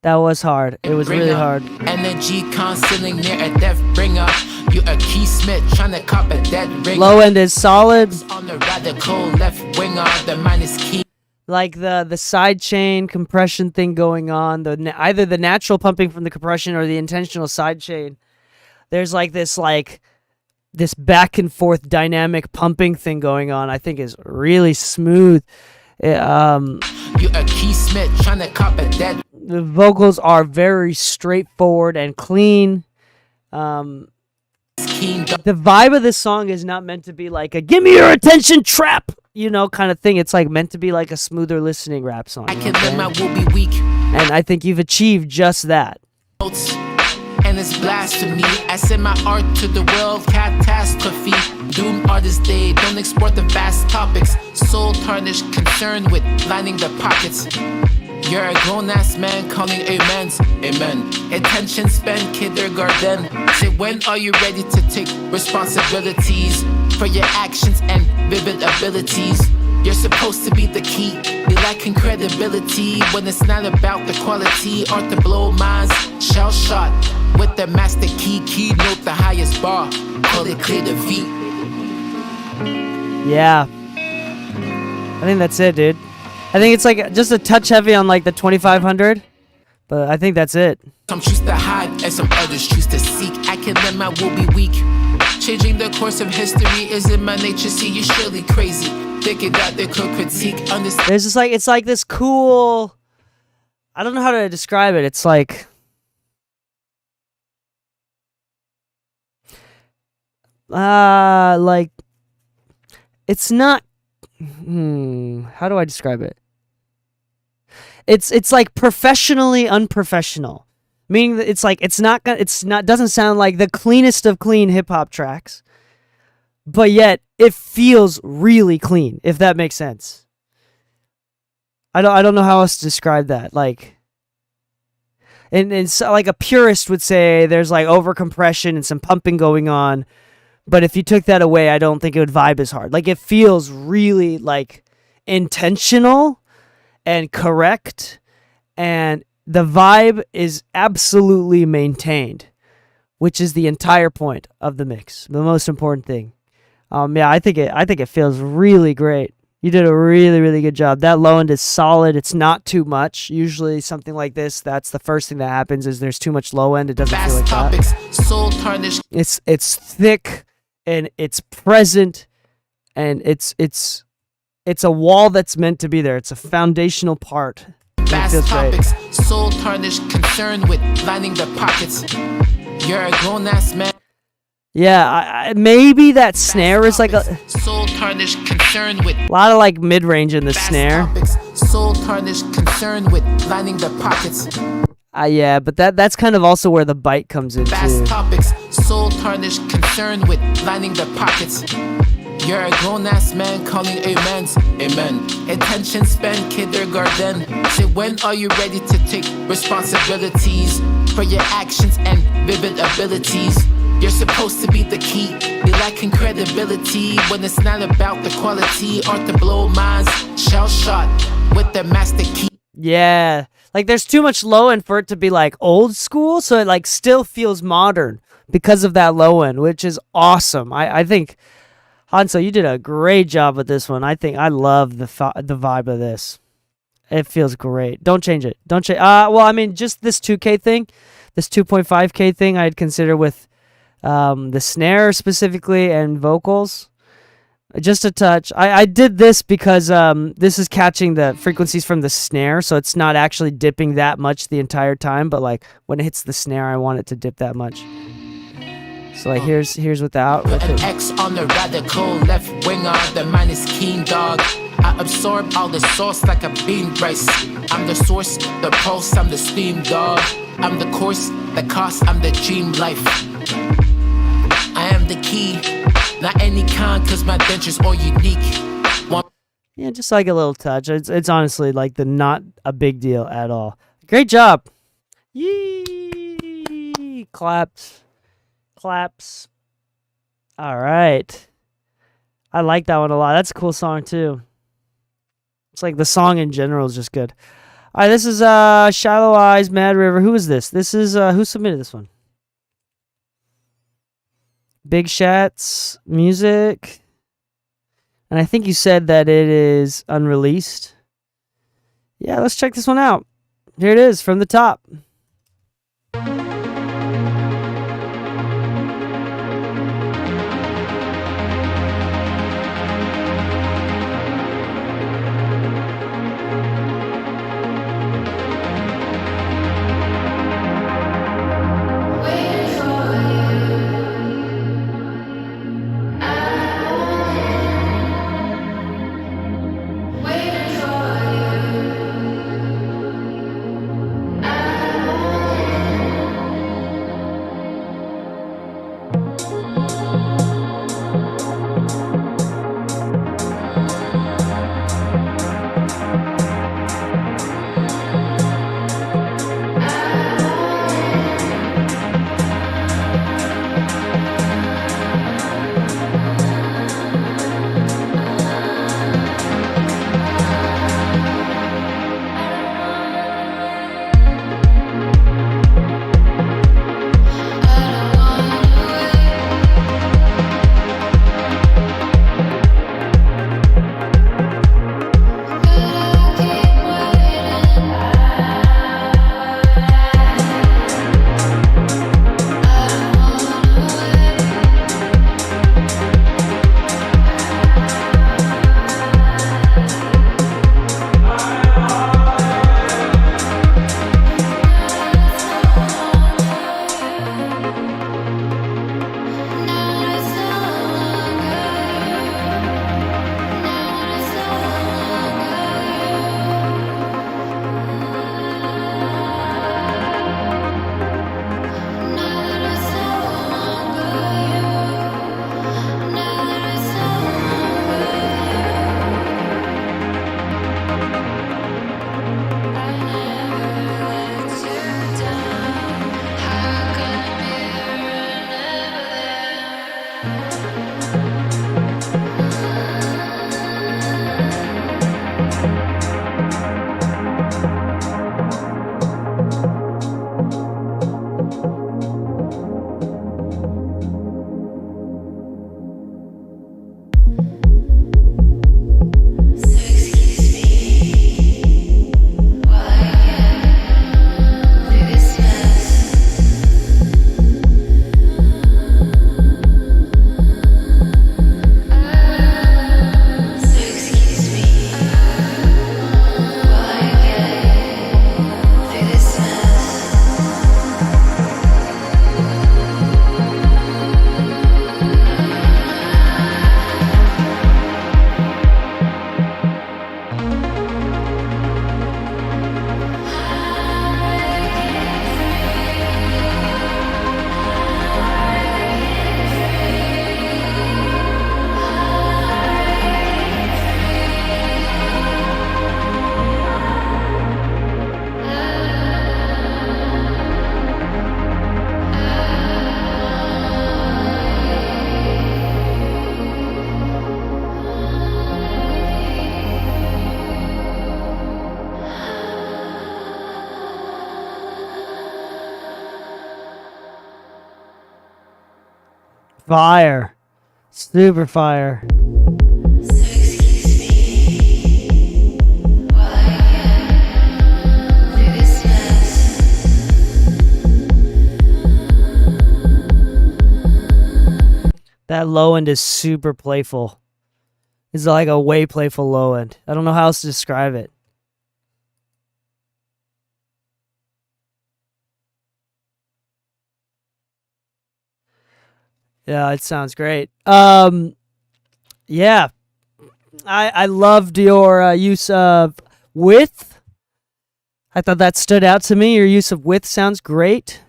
A: That was hard. It was really hard.
B: Energy constantly near a death bringer. You a Keith Smith trying to cop a dead ringer.
A: Low end is solid.
B: On the radical left winger, the man is key.
A: Like the side chain compression thing going on, either the natural pumping from the compression or the intentional side chain. There's this back and forth dynamic pumping thing going on. I think is really smooth.
B: You a Keith Smith trying to cop a dead.
A: The vocals are very straightforward and clean. The vibe of this song is not meant to be like a "give me your attention" trap, kind of thing. It's like meant to be like a smoother listening rap song.
B: I can let my will be weak.
A: And I think you've achieved just that.
B: And it's blasphemy. I send my art to the world, catastrophe. Doom artist day, don't export the vast topics. Soul tarnished, concerned with lining the pockets. You're a grown-ass man calling amens, amen. Attention spent kindergarten. Say, when are you ready to take responsibilities for your actions and vivid abilities? You're supposed to be the key. Be lacking credibility when it's not about the quality. Art to blow minds, shell shot with the master key. Keynote the highest bar, call it clear the V.
A: Yeah. I think that's it, dude. I think it's like just a touch heavy on like the 2500, but I think that's it.
B: Some choose to hide and some others choose to seek. I can let my will be weak. Changing the course of history is in my nature. See, you're surely crazy. Thinking that they could critique, understand.
A: There's just it's like this cool. I don't know how to describe it. It's like. It's not. How do I describe it? It's like professionally unprofessional, meaning that doesn't sound like the cleanest of clean hip hop tracks, but yet it feels really clean, if that makes sense. I don't know how else to describe that. And so like a purist would say there's like over compression and some pumping going on. But if you took that away, I don't think it would vibe as hard. Like, it feels really, intentional and correct. And the vibe is absolutely maintained, which is the entire point of the mix. The most important thing. I think it feels really great. You did a really, really good job. That low end is solid. It's not too much. Usually something like this, that's the first thing that happens is there's too much low end. It doesn't feel like
B: topics,
A: that.
B: Soul tarnished.
A: It's thick. And it's present, and it's a wall that's meant to be there. It's a foundational part.
B: Vast topics, soul tarnished, concerned with lining the pockets. You're a grown-ass man.
A: Yeah, maybe that snare is like a
B: soul tarnished, concerned with
A: a lot of mid-range in the snare.
B: Topics, soul tarnished, concerned with lining the pockets.
A: Yeah, but that's kind of also where the bite comes in too.
B: Topics, soul tarnished, concerned with lining the pockets. You're a grown-ass man calling amens, amen. Attention spent kindergarten. Say, when are you ready to take responsibilities for your actions and vivid abilities? You're supposed to be the key. Be lacking credibility when it's not about the quality. Art to blow minds, shell shot with the master key.
A: Yeah. There's too much low end for it to be old school, so it still feels modern because of that low end, which is awesome. I think Hanso, you did a great job with this one. I think I love the vibe of this. It feels great. Don't change it. Don't change. Just this 2K thing, this 2.5K thing, I'd consider with the snare specifically and vocals. Just a touch. I did this because this is catching the frequencies from the snare, so it's not actually dipping that much the entire time, but when it hits the snare, I want it to dip that much. So here's without.
B: An X on the radical left winger, the man is keen dog. I absorb all the sauce like a bean rice. I'm the source, the pulse, I'm the steam dog. I'm the course, the cost, I'm the dream life. I am the key. Not any kind, cause my dentures are unique.
A: Yeah, just a little touch. It's honestly not a big deal at all. Great job. Yee! Claps. All right. I like that one a lot. That's a cool song too. It's the song in general is just good. All right, this is Shallow Eyes, Mad River. Who is this? This is who submitted this one? Big Shats Music. And I think you said that it is unreleased. Yeah, let's check this one out. Here it is from the top. Fire. Super fire. That low end is super playful. It's like a way playful low end. I don't know how else to describe it. Yeah, it sounds great. Yeah, I loved your use of width. I thought that stood out to me. Your use of width sounds great.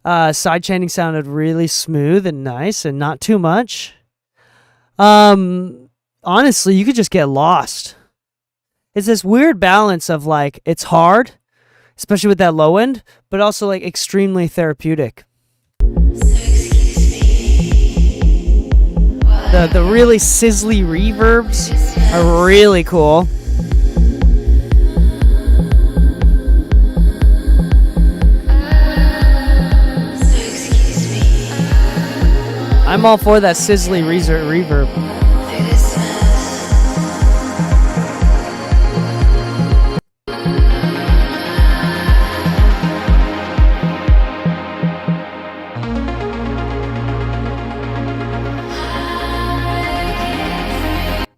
A: Sidechaining sounded really smooth and nice and not too much. Honestly, you could just get lost. It's this weird balance of like, it's hard, especially with that low end, but also like extremely therapeutic. The really sizzly reverbs are really cool. I'm all for that sizzly reverb.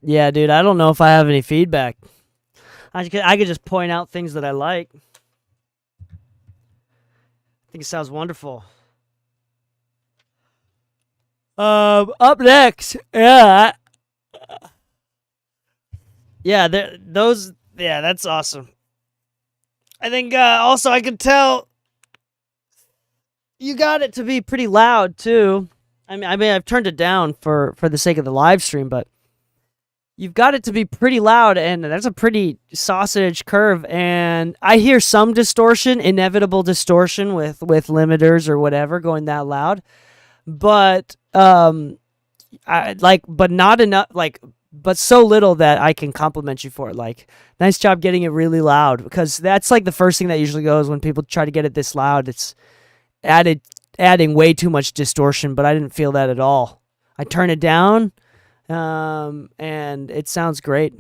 A: Yeah, dude, I don't know if I have any feedback. I could just point out things that I like. I think it sounds wonderful. Up next, yeah, that's awesome. I think also I could tell you got it to be pretty loud too. I mean, I've turned it down for the sake of the live stream, but you've got it to be pretty loud, and that's a pretty sausage curve. And I hear some distortion, inevitable distortion with limiters or whatever going that loud, but but not enough, but so little that I can compliment you for it. Like, nice job getting it really loud, because that's like the first thing that usually goes when people try to get it this loud. It's adding way too much distortion, but I didn't feel that at all. I turn it down. And it sounds great.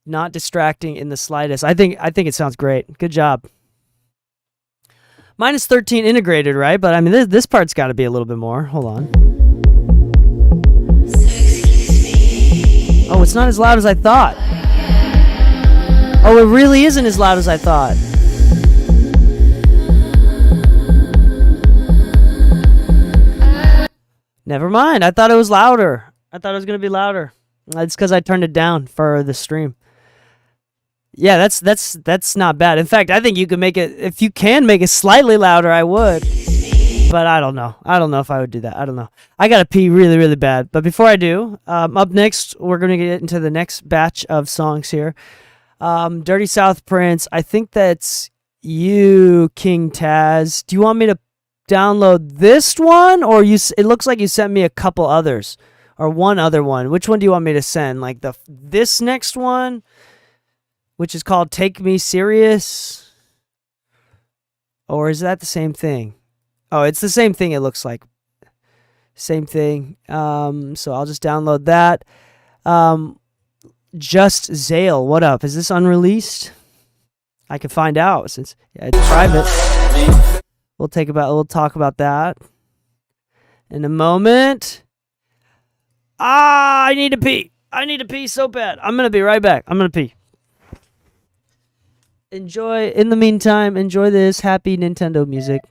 A: Not distracting in the slightest. I think it sounds great. Good job. Minus 13 integrated, right? But I mean, this part's got to be a little bit more. Hold on. Oh, it's not as loud as I thought. Oh, it really isn't as loud as I thought. Never mind. I thought it was louder. I thought it was going to be louder. It's because I turned it down for the stream. Yeah, that's not bad. In fact, I think you could make it, if you can make it slightly louder, I would. But I don't know. I don't know if I would do that. I don't know. I got to pee really, really bad. But before I do, up next, we're going to get into the next batch of songs here. Dirty South Prince. I think that's you, King Taz. Do you want me to download this one, or it looks like you sent me a couple others, or one other one? Which one do you want me to send? Like this next one, which is called Take Me Serious? Or is that the same thing? Oh, it's the same thing, it looks like. Same thing. So I'll just download that. Just Zale, what up? Is this unreleased? I can find out since it's private. We'll talk about that in a moment. I need to pee. I need to pee so bad. I'm going to be right back. I'm going to pee. In the meantime, enjoy this happy Nintendo music.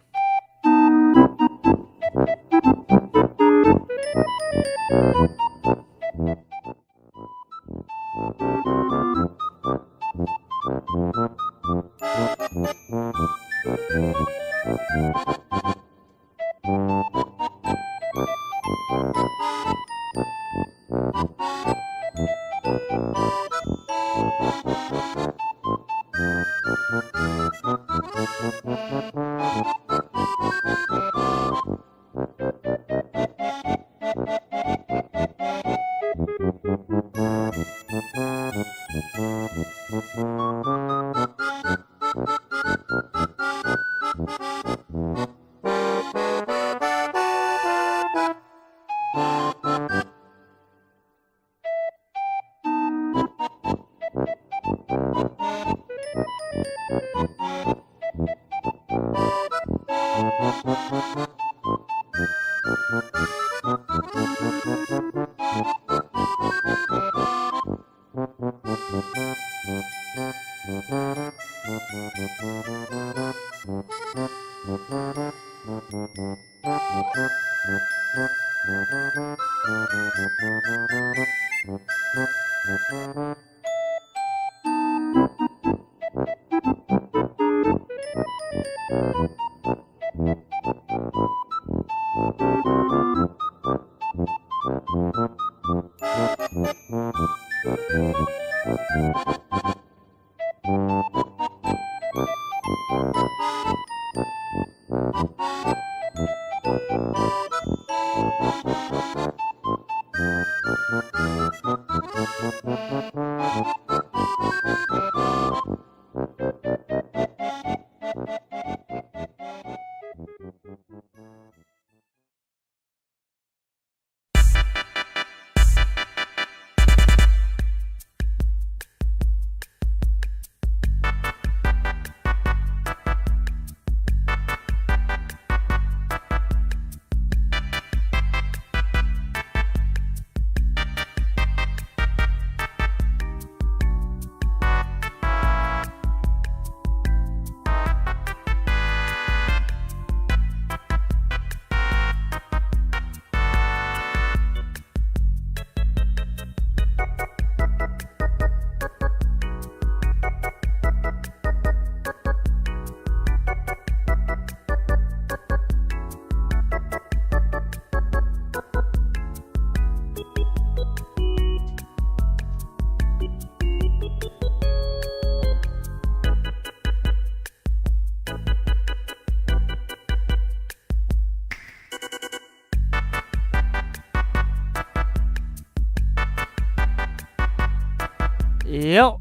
A: Yo.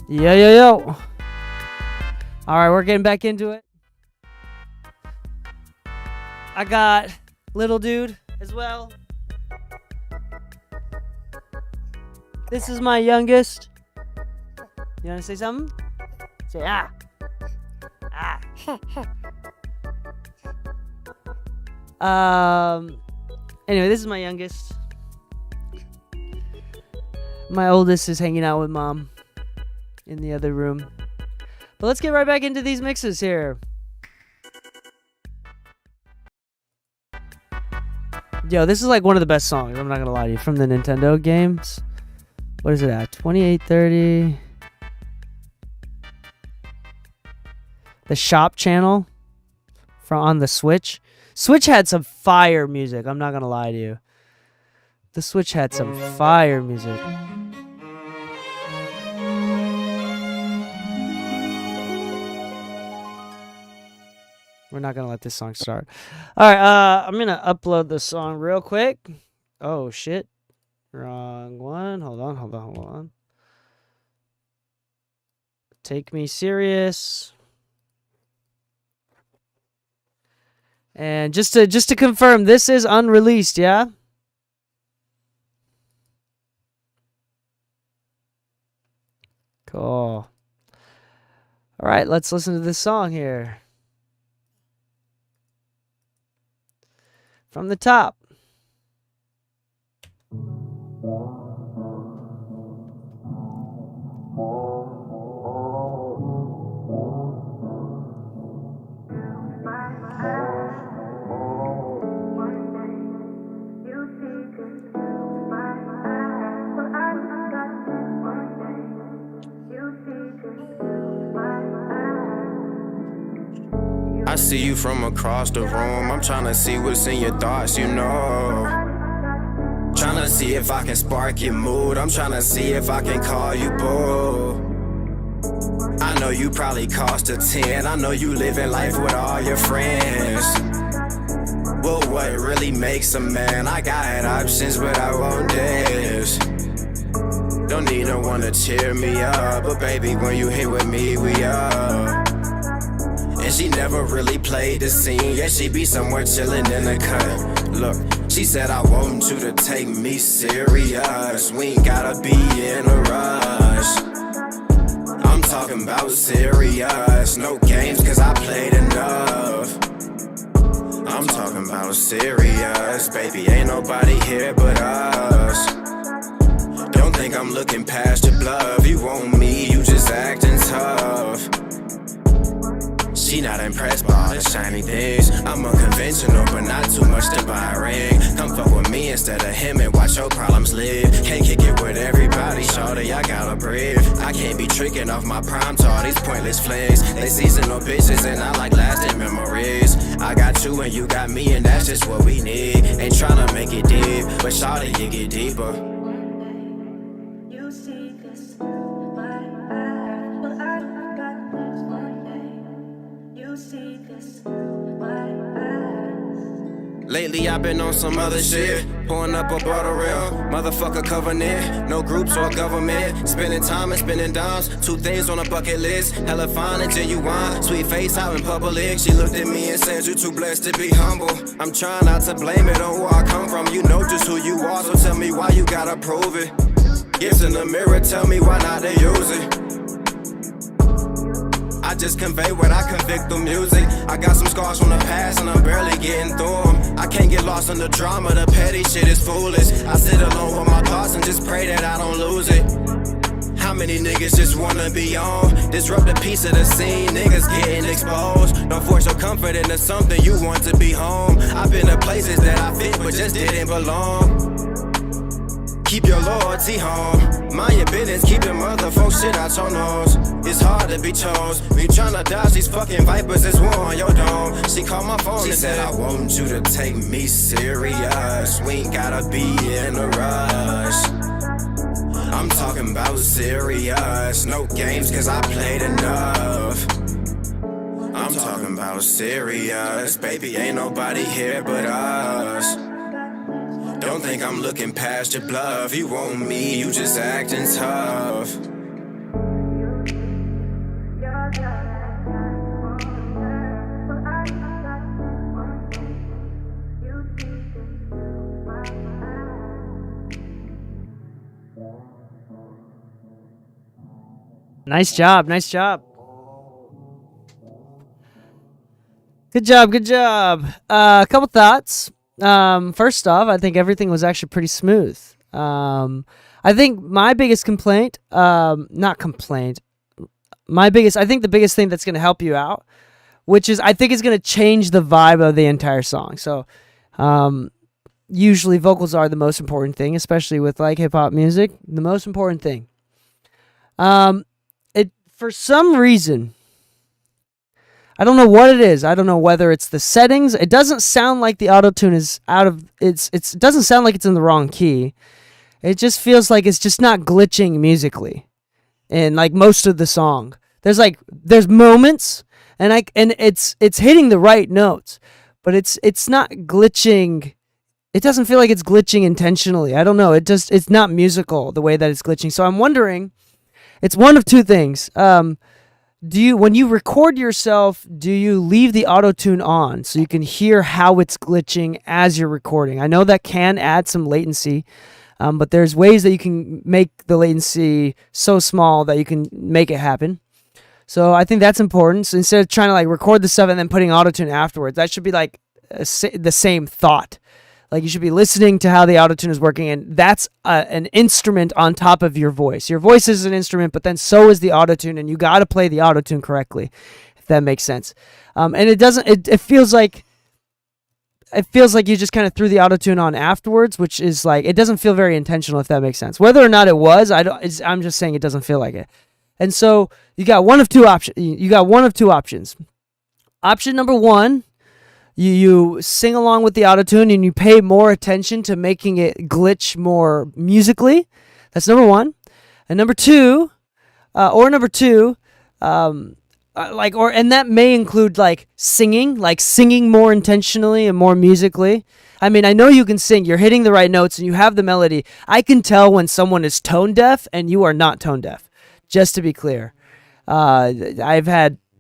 A: Yo. All right, we're getting back into it. I got Little Dude as well. This is my youngest. You want to say something? Say ah. Anyway, this is my youngest. My oldest is hanging out with mom in the other room. But let's get right back into these mixes here. Yo, this is like one of the best songs, I'm not gonna lie to you, from the Nintendo games. What is it at? 2830. The shop channel on the Switch. Switch had some fire music, I'm not gonna lie to you. The Switch had some fire music. We're not gonna let this song start. Alright, I'm gonna upload the song real quick. Oh shit. Wrong one. Hold on. Take Me Serious. And just to confirm, this is unreleased, yeah? Cool. Alright, let's listen to this song here. From the top.
E: I see you from across the room. I'm tryna see what's in your thoughts, you know. Tryna see if I can spark your mood. I'm tryna see if I can call you boo. I know you probably cost a 10. I know you living life with all your friends. Well, what really makes a man? I got options, but I want this. Don't need no one to cheer me up, but baby, when you hit with me, we up. And she never really played the scene. Yeah, she be somewhere chillin' in the cut. Look, she said, I want you to take me serious. We ain't gotta be in a rush. I'm talking about serious. No games, cause I played enough. I'm talking about serious. Baby, ain't nobody here but us. Don't think I'm looking past your bluff. You want me, you just acting tough. She not impressed by all the shiny things. I'm unconventional, but not too much to buy a ring. Come fuck with me instead of him and watch your problems live. Can't kick it with everybody, shorty, I gotta breathe. I can't be tricking off my prime to all these pointless flings. They seasonal bitches and I like lasting memories. I got you and you got me and that's just what we need. Ain't tryna make it deep, but shorty, you get deeper.
F: You see this, but I got this one day. You see this,
E: Lately I've been on some other shit. Pouring up a bottle real motherfucker covenant. No groups or government. Spending time and spending dimes. 2 things on a bucket list. Hella fine and genuine. Sweet face out in public. She looked at me and said, you too blessed to be humble. I'm trying not to blame it on where I come from. You know just who you are, so tell me why you gotta prove it. Gifts in the mirror, tell me why not they use it. I just convey what I convict through music. I got some scars from the past and I'm barely getting through them. I can't get lost in the drama, the petty shit is foolish. I sit alone with my thoughts and just pray that I don't lose it. How many niggas just wanna be on? Disrupt a piece of the scene, niggas getting exposed. Don't force your comfort into something you want to be home. I've been to places that I fit but just didn't belong. Keep your loyalty home. Mind your business, keep your motherfucker shit out your nose. It's hard to be chose. We tryna dodge these fucking vipers, there's war on your dome. She called my phone and said, I want you to take me serious. We ain't gotta be in a rush. I'm talking about serious. No games, cause I played enough. I'm talking about about serious. Baby, ain't nobody here but us. Don't think I'm looking past your bluff. You want me, you just acting tough.
A: Nice job. Nice job. Good job. Good job. A couple thoughts. First off, I think everything was actually pretty smooth. I think my biggest complaint, not complaint, I think the biggest thing that's going to help you out, which is I think is going to change the vibe of the entire song. So, usually vocals are the most important thing, especially with like hip hop music, the most important thing. For some reason, I don't know what it is. I don't know whether it's the settings. It doesn't sound like the auto-tune is out of it doesn't sound like it's in the wrong key. It just feels like it's just not glitching musically in like most of the song. There's moments and it's hitting the right notes, but it's not glitching. It doesn't feel like it's glitching intentionally. I don't know. It's not musical the way that it's glitching. So I'm wondering, it's one of two things. When you record yourself, do you leave the auto-tune on so you can hear how it's glitching as you're recording? I know that can add some latency, but there's ways that you can make the latency so small that you can make it happen. So I think that's important. So instead of trying to like record the stuff and then putting auto-tune afterwards, that should be like the same thought. Like you should be listening to how the autotune is working, and that's an instrument on top of your voice. Your voice is an instrument, but then so is the autotune, and you got to play the autotune correctly, if that makes sense. And it doesn't. It feels like you just kind of threw the autotune on afterwards, which is like it doesn't feel very intentional, if that makes sense. Whether or not it was, I'm just saying it doesn't feel like it. And so you got one of two options. Option number one. You sing along with the autotune and you pay more attention to making it glitch more musically. That's number one. And number two, and that may include like singing more intentionally and more musically. I mean, I know you can sing. You're hitting the right notes and you have the melody. I can tell when someone is tone deaf and you are not tone deaf. Just to be clear,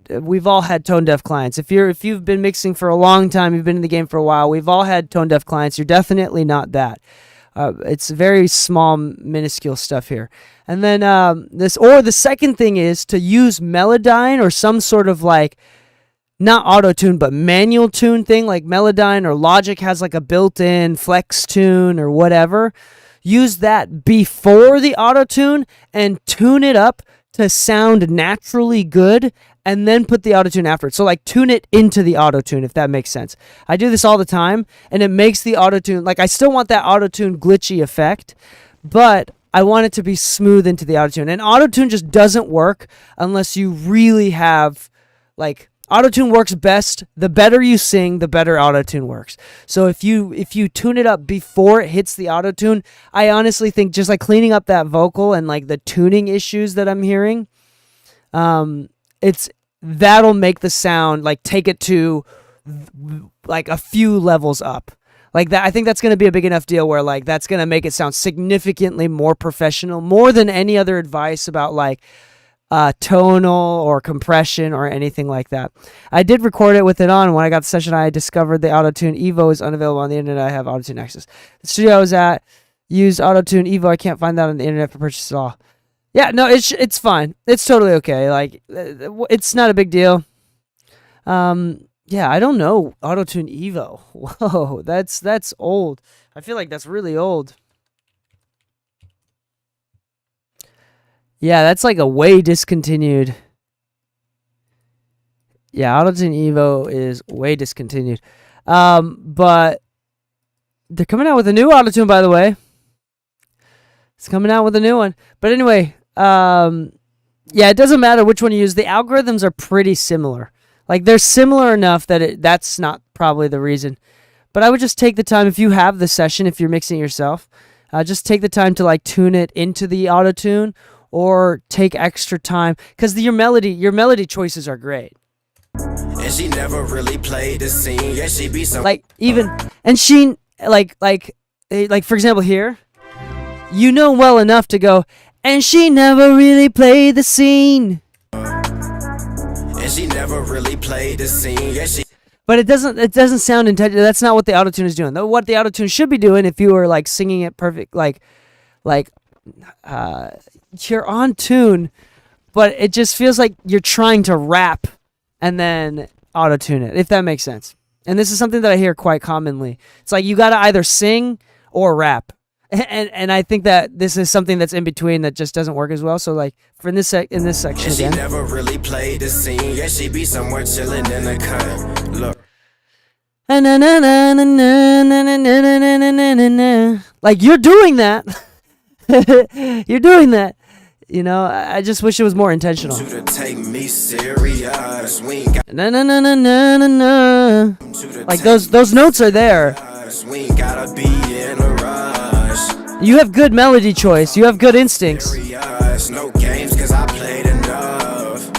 A: we've all had tone deaf clients. If you've been mixing for a long time, you've been in the game for a while, we've all had tone deaf clients. You're definitely not that. It's very small, minuscule stuff here. And then the second thing is to use Melodyne or some sort of like not auto-tune but manual tune thing, like Melodyne or Logic has like a built-in flex tune or whatever. Use that before the auto-tune and tune it up to sound naturally good, and then put the autotune after it. So like tune it into the autotune, if that makes sense. I do this all the time, and it makes the autotune, like I still want that autotune glitchy effect, but I want it to be smooth into the autotune. And autotune just doesn't work unless you really have, like, autotune works best. The better you sing, the better autotune works. So if you tune it up before it hits the autotune, I honestly think just like cleaning up that vocal and like the tuning issues that I'm hearing, that'll make the sound like take it to like a few levels up. Like that, I think that's going to be a big enough deal where like that's going to make it sound significantly more professional, more than any other advice about like tonal or compression or anything like that. I did record it with it on. When I got the session, I discovered the Autotune Evo is unavailable on the internet. I have Autotune Access. The studio I was at used Autotune Evo. I can't find that on the internet for purchase at all. Yeah, no, it's fine. It's totally okay. Like, it's not a big deal. Yeah, I don't know. Autotune Evo. Whoa, that's old. I feel like that's really old. Yeah, that's like a way discontinued. Yeah, Autotune Evo is way discontinued. But they're coming out with a new Autotune, by the way. It's coming out with a new one. But anyway, yeah, it doesn't matter which one you use. The algorithms are pretty similar. Like, they're similar enough that that's not probably the reason. But I would just take the time, if you have the session, if you're mixing yourself, just take the time to, like, tune it into the auto-tune or take extra time. Because your melody choices are great.
E: And she never really played the scene. Yeah, she be some
A: Like even and she like for example here, you know well enough to go, and she never really played the scene.
E: and she never really played the scene. Yeah, she
A: But it doesn't sound intentional. That's not what the autotune is doing. What the autotune should be doing, if you were like singing it perfect, like you're on tune, but it just feels like you're trying to rap and then autotune it, if that makes sense. And this is something that I hear quite commonly. It's like you got to either sing or rap. And I think that this is something that's in between that just doesn't work as well. So like for in this section
E: and she
A: again.
E: never really played the scene. Yeah, she be somewhere chilling in the cut. Look.
A: Like you're doing that. You're doing that. You know, I just wish it was more intentional.
E: To take me serious. We ain't got
A: Like those notes are there.
E: we ain't gotta be in a rush.
A: You have good melody choice. You have good instincts.
E: Serious. No games cause I played enough.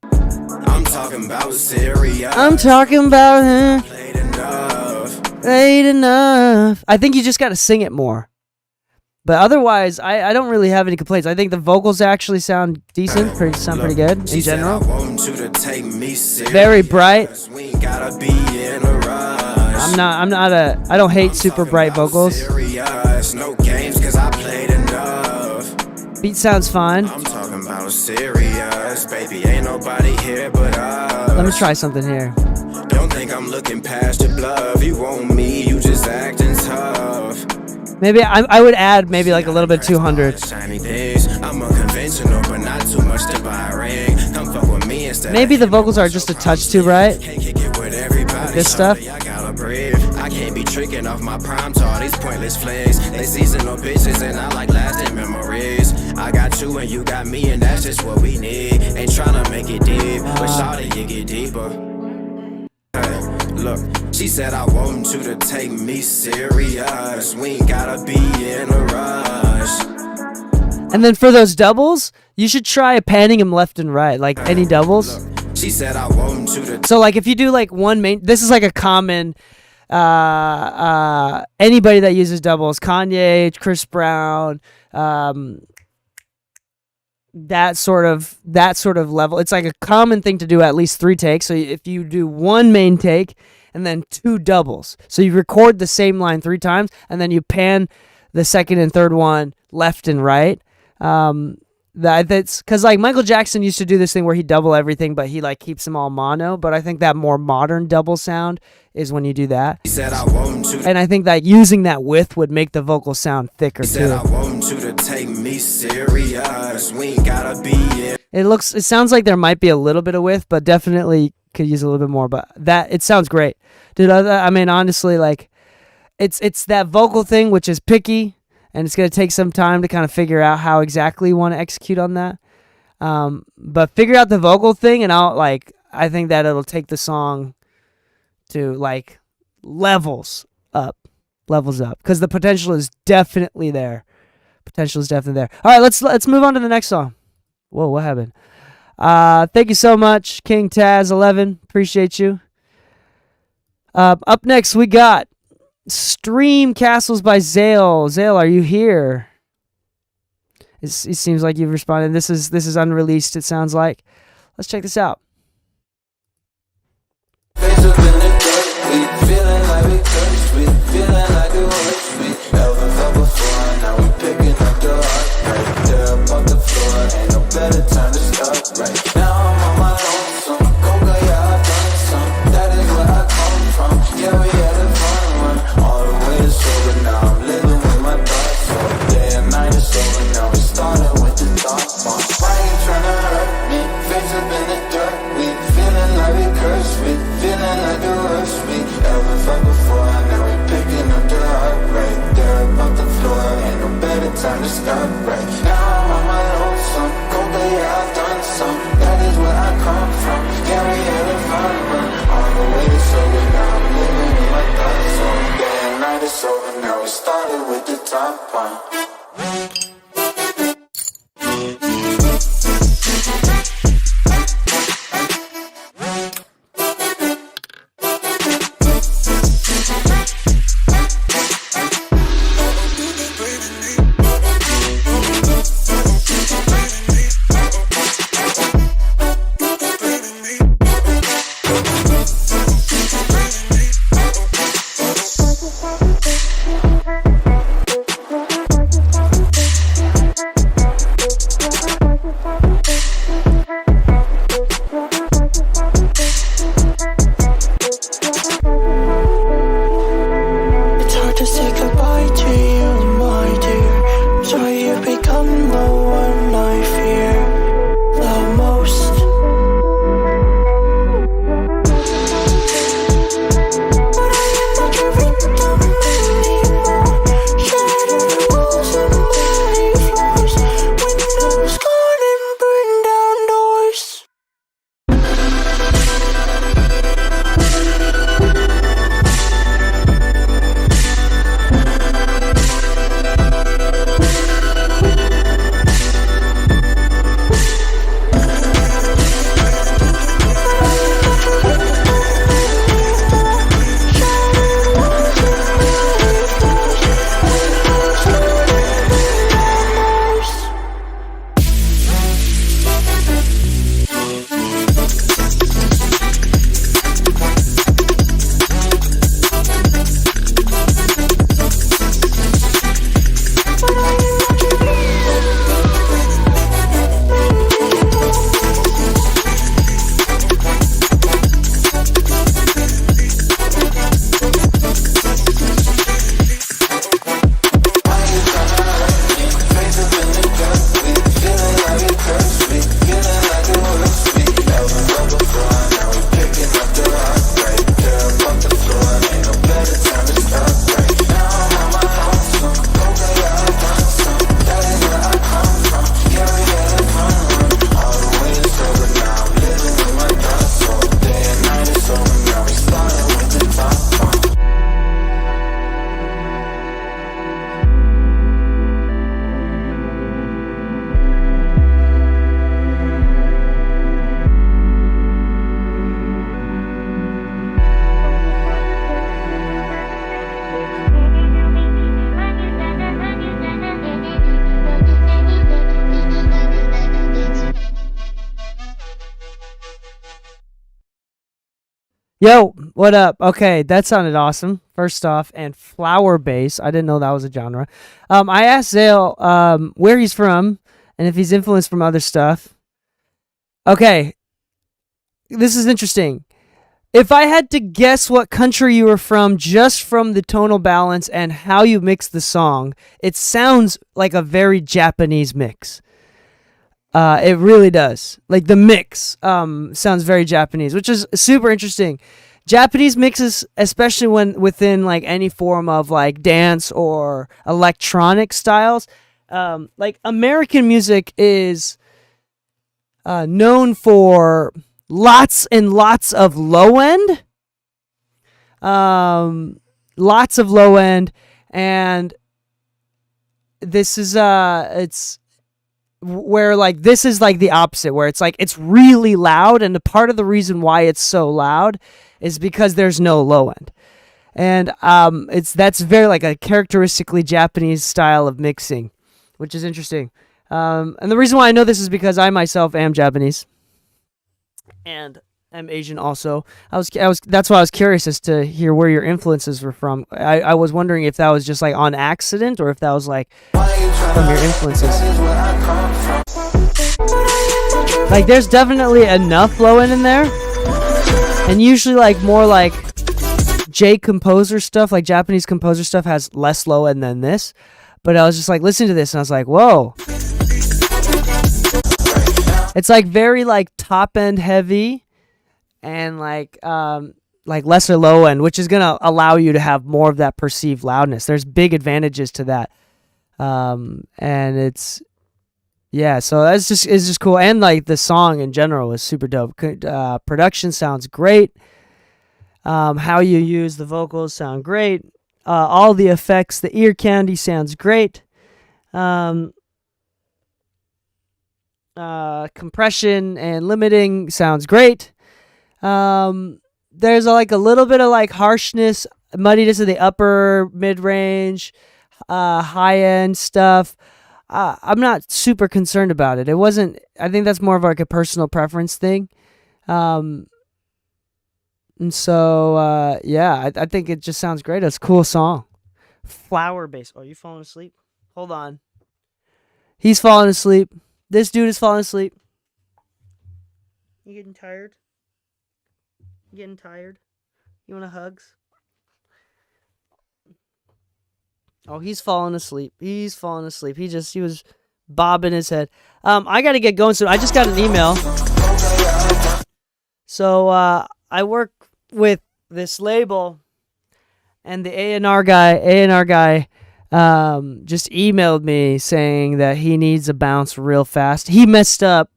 E: I'm talking about serious.
A: I'm talking about
E: Played enough.
A: late enough. I think you just got to sing it more. But otherwise, I don't really have any complaints. I think the vocals actually sound decent, sound pretty good in
E: She said,
A: general.
E: I want you to take me serious.
A: Very bright.
E: We ain't gotta be in a rush.
A: I don't hate super bright vocals.
E: Serious. No games cause I played enough.
A: Beat sounds fine.
E: I'm talking about serious. Baby, ain't nobody here but us.
A: Let me try something here.
E: Don't think I'm looking past your bluff. You want me, you just acting tough.
A: Maybe I would add maybe like a little bit 200.
E: Shiny things. I'm unconventional, but not too much to buy a ring. Come fuck with me instead.
A: Maybe the vocals are just a touch too bright.
E: Can't kick it with everybody.
A: This stuff.
E: Shawty, I gotta breathe. I can't be tricking off my prime to all these pointless flings. They seasonal bitches and I like lasting memories. I got you and you got me and that's just what we need. Ain't tryna make it deep, but shawty, you get deeper. Hey, look, she said I want you to take me serious. We ain't gotta be in a rush.
A: And then for those doubles, you should try panning them left and right, like any doubles.
E: She said I want you to
A: So like if you do like one main, this is like a common, anybody that uses doubles, Kanye, Chris Brown, that sort of level. It's like a common thing to do at least 3 takes. So if you do one main take and then 2 doubles, so you record the same line 3 times and then you pan the second and third one left and right. That's because like Michael Jackson used to do this thing where he double everything, but he like keeps them all mono. But I think that more modern double sound is when you do that.
E: She said I want you to
A: And I think that using that width would make the vocal sound thicker
E: said I
A: too.
E: want you to take me serious. We ain't gotta be in
A: It sounds like there might be a little bit of width, but definitely could use a little bit more. But it sounds great, dude. I mean, honestly, like it's that vocal thing which is picky, and it's gonna take some time to kind of figure out how exactly you want to execute on that. But figure out the vocal thing, and I think that it'll take the song to like levels up, because the potential is definitely there. All right, let's move on to the next song. Whoa, what happened? Thank you so much, King Taz 11. Appreciate you. Up next, we got Stream Castles by Zale. Zale, are you here? It seems like you've responded. This is unreleased, it sounds like. Let's check this out.
G: Time to stop right now. I'm on my lonesome. Coca, yeah, I've done some. That is where I come from. Yeah, we had a fun run all the way to sober. Now I'm living with my thoughts on. Day and night is over. Now we started with the top one.
A: Yo, what up? Okay, that sounded awesome. First off, and flower bass. I didn't know that was a genre. I asked Zale where he's from and if he's influenced from other stuff. Okay, this is interesting. If I had to guess what country you were from just from the tonal balance and how you mix the song, it sounds like a very Japanese mix. It really does. Like the mix sounds very Japanese, which is super interesting. Japanese mixes, especially when within like any form of like dance or electronic styles, like American music is known for lots and lots of low end, lots of low end, and this is it's where like this is like the opposite, where it's like it's really loud, and the part of the reason why it's so loud is because there's no low end. And that's very like a characteristically Japanese style of mixing, which is interesting. And the reason why I know this is because I myself am Japanese and am Asian also. That's why I was curious as to hear where your influences were from. I was wondering if that was just like on accident or if that was like from your influences. Like there's definitely enough low end in there. And usually like more like J composer stuff, like Japanese composer stuff has less low end than this. But I was just like listening to this and I was like, whoa. It's like very like top end heavy and like lesser low end, which is gonna allow you to have more of that perceived loudness. There's big advantages to that. And it's yeah, so it's just cool. And like the song in general is super dope. Production sounds great. How you use the vocals sound great. All the effects, the ear candy sounds great. Compression and limiting sounds great. There's like a little bit of like harshness, muddiness in the upper mid range, high end stuff. I'm not super concerned about it. It wasn't. I think that's more of like a personal preference thing. And so yeah, I think it just sounds great. It's a cool song. Flower bass. Oh, you falling asleep? Hold on. He's falling asleep. This dude is falling asleep. You getting tired? You getting tired? You want hugs? Oh, he's falling asleep. He's falling asleep. He was bobbing his head. I got to get going soon. I just got an email. So I work with this label, and the A&R guy just emailed me saying that he needs a bounce real fast. He messed up.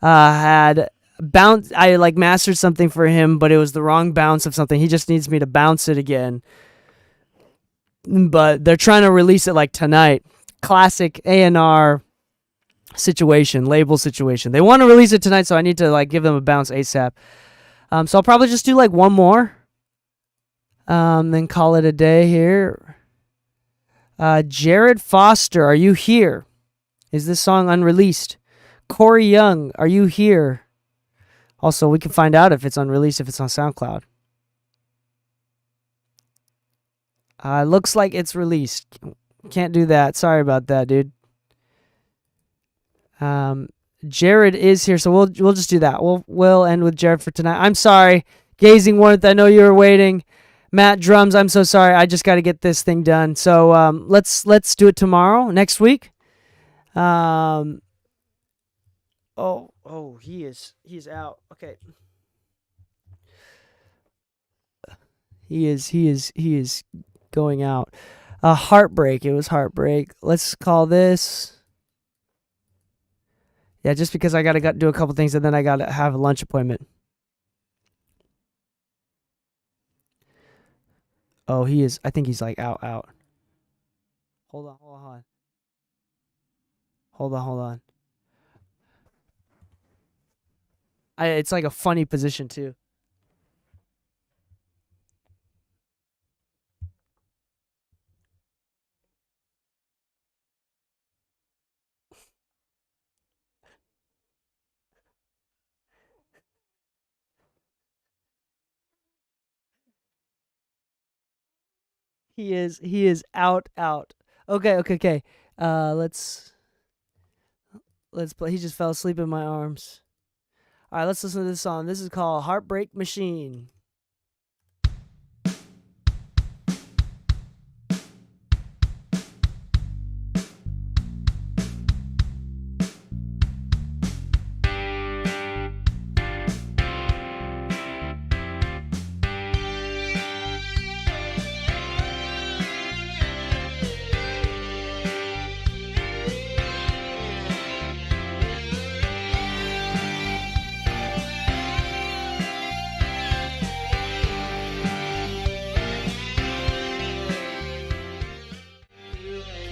A: Had bounce. I like mastered something for him, but it was the wrong bounce of something. He just needs me to bounce it again. But they're trying to release it like tonight. Classic A&R situation, label situation. They want to release it tonight, so I need to like give them a bounce ASAP. So I'll probably just do like one more. Then call it a day here. Jared Foster, are you here? Is this song unreleased? Corey Young, are you here? Also, we can find out if it's unreleased, if it's on SoundCloud. Looks like it's released. Can't do that. Sorry about that, dude. Jared is here, so we'll just do that. We'll end with Jared for tonight. I'm sorry, Gazing Warmth. I know you were waiting. Matt Drums, I'm so sorry. I just got to get this thing done. So let's do it tomorrow, next week. He's out. Okay. He is going out. Heartbreak. It was Heartbreak. Let's call this. Yeah, just because I gotta do a couple things and then I gotta have a lunch appointment. Oh, he is. I think he's like out. Hold on. It's like a funny position too. He is out. Okay, okay, okay. Let's play. He just fell asleep in my arms. All right, let's listen to this song. This is called Heartbreak Machine.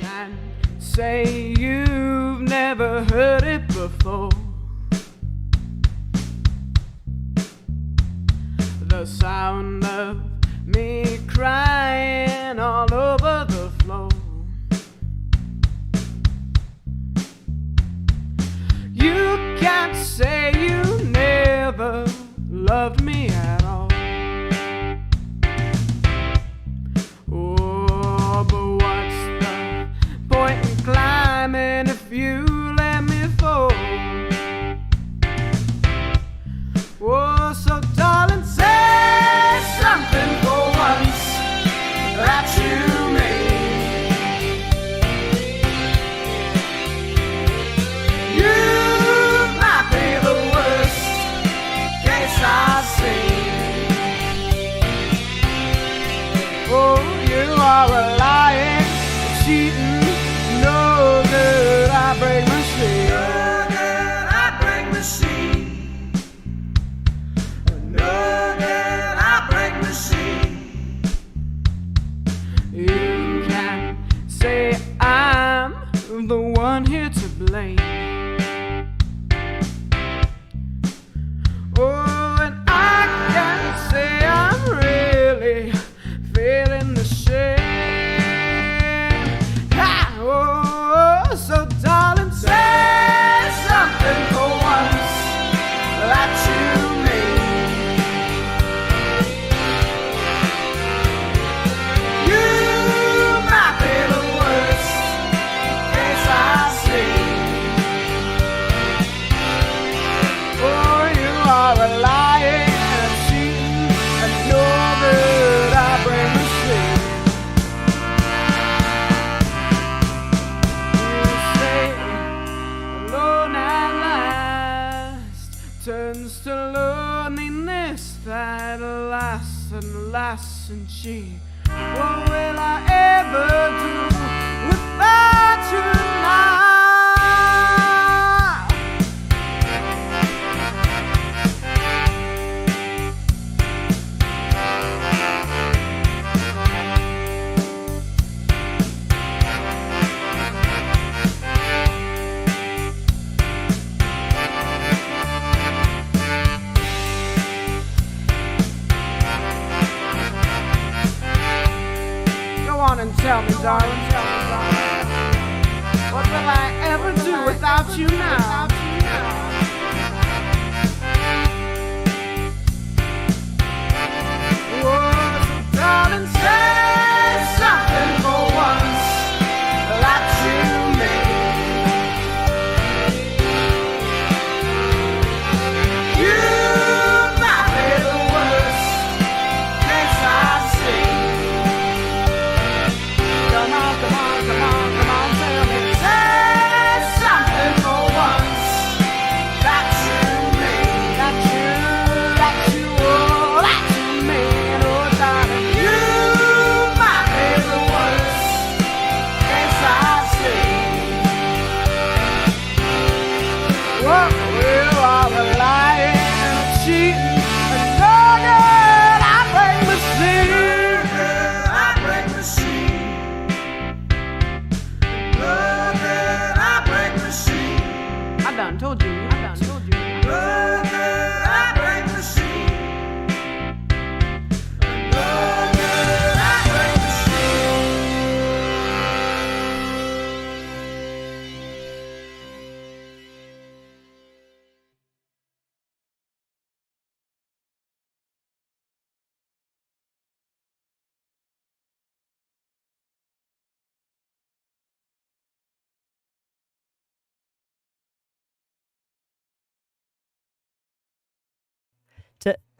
H: And say you've never heard it before. The sound of me crying all over the floor. You can't say you never loved me at all. Oh, but what's the point in climbing if you let me fall? Oh, so darling, say something for once that you mean. You might be the worst case I've seen. Oh, you are a lying, cheating, no good heartbreak machine. No good heartbreak machine. No good heartbreak machine. You can say I'm the one here to blame. Oh, and I can say I'm really feeling the shame. Ha! Oh, so darling, say something for once that you mean. You might be the worst case I've seen. Oh, you are a lying, a cheating, and no good heartbreak machine. You say alone at last turns to loneliness that lasts and lasts, and gee, what will I ever do without you now? Go on and tell me, darling. What will I ever do without you now? Oh, so darling, say something for once that you mean. You might be the worst case I've seen. Come on, come on, come on, come on, tell me. Say something for once that you mean. That you, oh, that you mean. Oh, darling, you might be the worst case I've seen. Whoa, you are a lying, a cheating, and no good heartbreak machine. Heartbreak machine. No good heartbreak machine. I done told you. No good heartbreak machine. No good heartbreak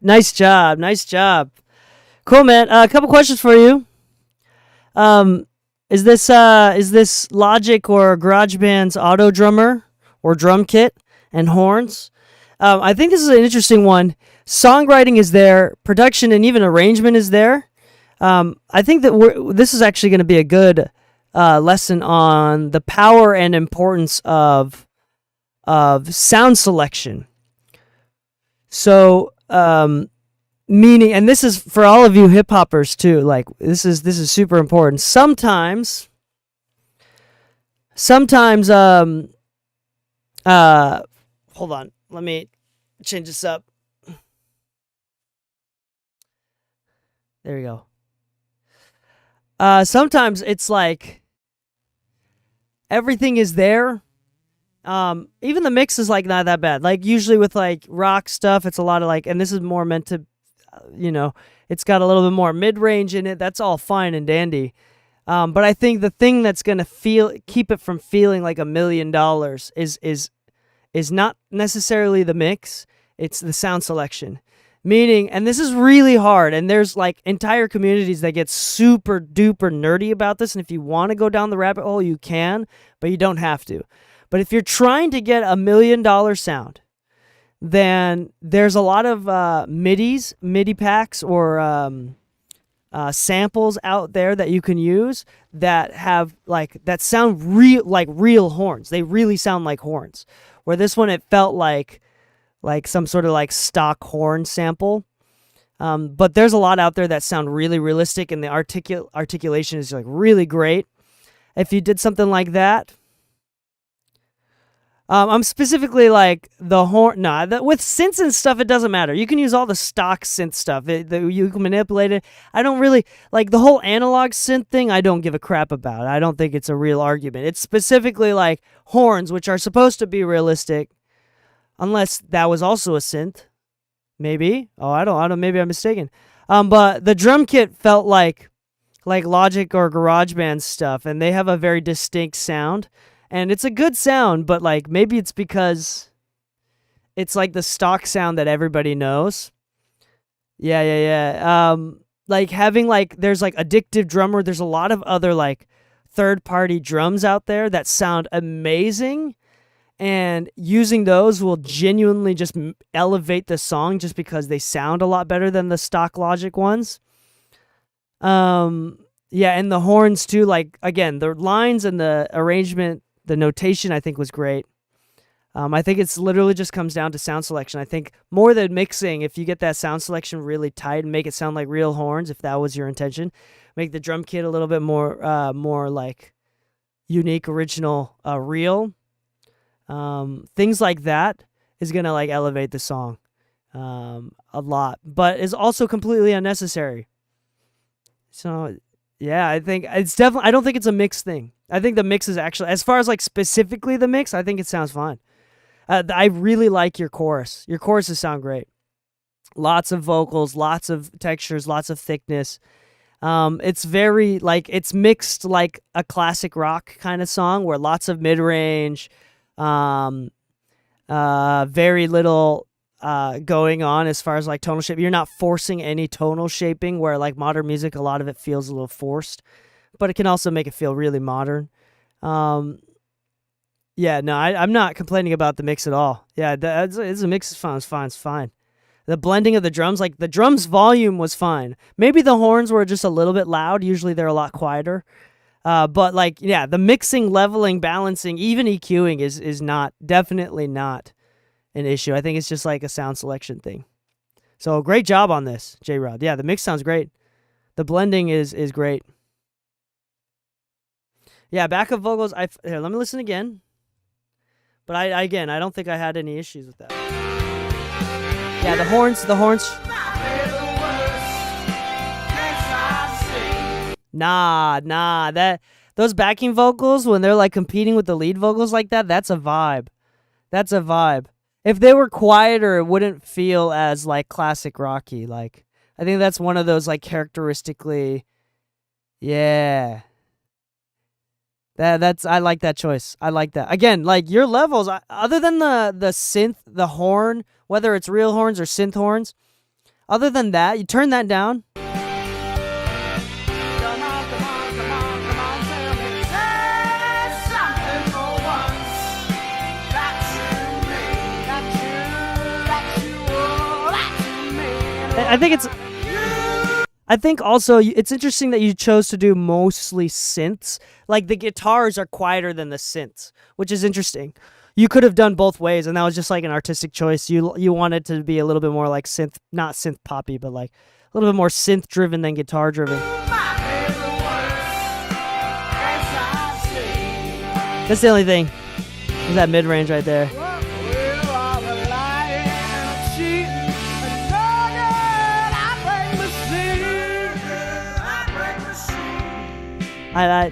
A: Nice job. Nice job. Cool, man. A couple questions for you. Is this Logic or GarageBand's auto drummer or drum kit and horns? I think this is an interesting one. Songwriting is there, production and even arrangement is there. I think that this is actually going to be a good lesson on the power and importance of sound selection. So, meaning, and this is for all of you hip hoppers too. Like this is super important. Sometimes, hold on, let me change this up. There we go. Sometimes it's like everything is there. Even the mix is like not that bad. Like usually with like rock stuff, it's a lot of like, and this is more meant to, it's got a little bit more mid-range in it. That's all fine and dandy. But I think the thing that's gonna keep it from feeling like $1 million is not necessarily the mix. It's the sound selection. Meaning, and this is really hard, and there's like entire communities that get super duper nerdy about this, and if you want to go down the rabbit hole, you can, but you don't have to. But if you're trying to get $1 million sound, then there's a lot of MIDI packs or samples out there that you can use that have that sound real horns. They really sound like horns. Where this one, it felt like some sort of like stock horn sample. But there's a lot out there that sound really realistic, and the articulation is like really great. If you did something like that, I'm specifically like the horn. With synths and stuff, it doesn't matter. You can use all the stock synth stuff. You can manipulate it. I don't really like the whole analog synth thing. I don't give a crap about. I don't think it's a real argument. It's specifically like horns, which are supposed to be realistic, unless that was also a synth. Maybe. Oh, I don't. Maybe I'm mistaken. But the drum kit felt like Logic or GarageBand stuff, and they have a very distinct sound. And it's a good sound, but like maybe it's because it's like the stock sound that everybody knows. Yeah. Like having there's like Addictive Drummer. There's a lot of other like third-party drums out there that sound amazing, and using those will genuinely just elevate the song just because they sound a lot better than the stock Logic ones. Yeah, and the horns too. Like again, the lines and the arrangement. The notation, I think, was great. I think it's literally just comes down to sound selection. I think more than mixing, if you get that sound selection really tight and make it sound like real horns, if that was your intention, make the drum kit a little bit more like unique, original, real. Things like that is gonna like elevate the song a lot, but is also completely unnecessary. So yeah, I think it's definitely. I don't think it's a mix thing. I think the mix is actually, as far as like specifically the mix, I think it sounds fine. I really like your chorus. Your choruses sound great. Lots of vocals, lots of textures, lots of thickness. It's very it's mixed like a classic rock kind of song where lots of mid-range, very little going on as far as like tonal shape. You're not forcing any tonal shaping where like modern music, a lot of it feels a little forced, but it can also make it feel really modern. Yeah, no, I'm not complaining about the mix at all. Yeah, it's a mix. It's fine. The blending of the drums, like the drums volume was fine. Maybe the horns were just a little bit loud. Usually they're a lot quieter. But like, yeah, the mixing, leveling, balancing, even EQing is definitely not an issue. I think it's just like a sound selection thing. So great job on this, J-Rod. Yeah, the mix sounds great. The blending is great. Yeah, backup vocals. Here, let me listen again. But I don't think I had any issues with that. Yeah, the horns. Nah. Those backing vocals when they're like competing with the lead vocals like that, that's a vibe. If they were quieter, it wouldn't feel as like classic rocky. Like I think that's one of those like characteristically, yeah. I like that choice. I like that. Again, like your levels, other than the synth, the horn, whether it's real horns or synth horns, Other than that, you turn that down.
H: Come on, come on, come on, come on, tell me. Say something for once. That you mean, that you, that you mean.
A: I think also it's interesting that you chose to do mostly synths. Like the guitars are quieter than the synths, which is interesting. You could have done both ways, and that was just like an artistic choice. You wanted to be a little bit more like synth, not synth poppy, but like a little bit more synth driven than guitar driven. That's the only thing. Is that mid range right there?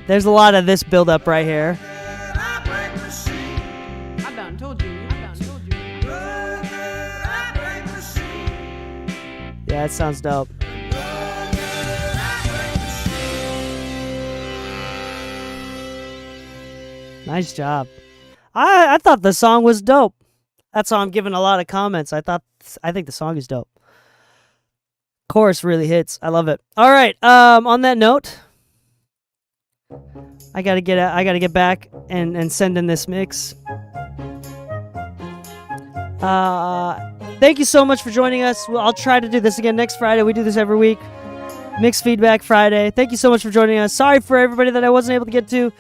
A: There's a lot of this build up right here.
H: I done told you.
A: Yeah, it sounds dope. Nice job. I thought the song was dope. That's why I'm giving a lot of comments. I think the song is dope. Chorus really hits. I love it. All right. On that note, I gotta get back and send in this mix. Thank you so much for joining us. I'll try to do this again next Friday. We do this every week. Mixed Feedback Friday. Thank you so much for joining us. Sorry for everybody that I wasn't able to get to.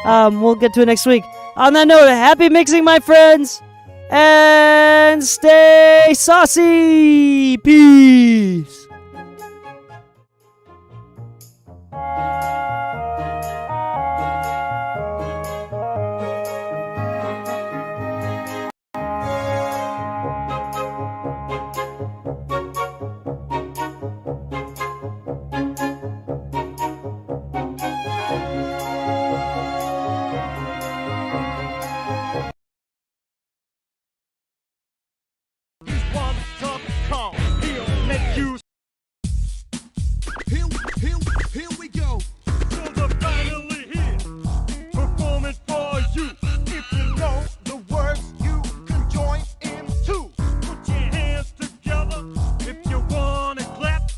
A: We'll get to it next week. On that note, happy mixing, my friends, and stay saucy. Peace.
I: Here we go. So they're finally here, performing for you. If you know the words, you can join in too. Put your hands together if you wanna clap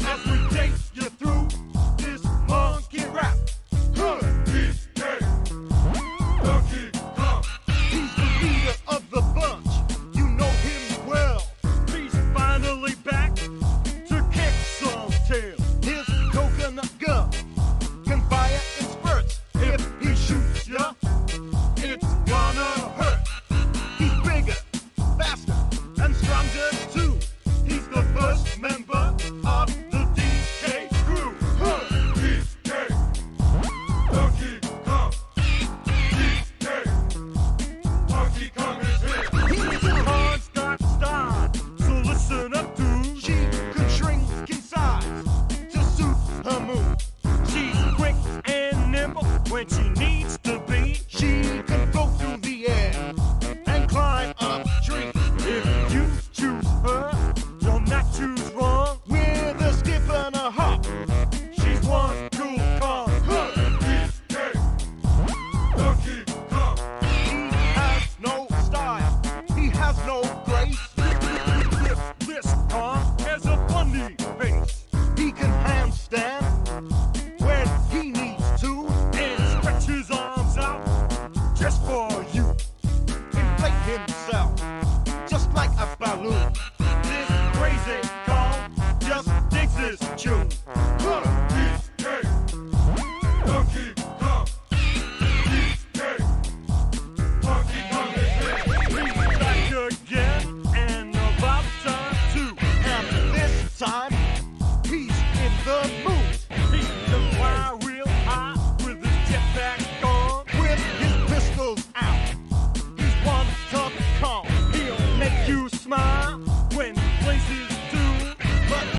I: as we take you through this monkey rap. He's the leader of the bunch. You know him well. He's finally back to kick some tail. His coconut gun can fire in spurts. If he shoots ya, it's gonna hurt. He's bigger, faster, and stronger too. He's the first member of the DK crew. DK, Donkey Kong. DK, Donkey Kong is here. He's a hard style, so listen up, dude. She can shrink in size to suit her mood. She's quick and nimble when she needs to be. She can go through the air and climb up trees. If you choose her, you'll not choose wrong. With a skip and a hop, she's one cool car. Donkey Kong. He has no style. He has no grace. This car has a funny face. He can handstand when he needs to and stretch his arms out just for you. Inflate himself just like a balloon. This crazy car just digs his tune.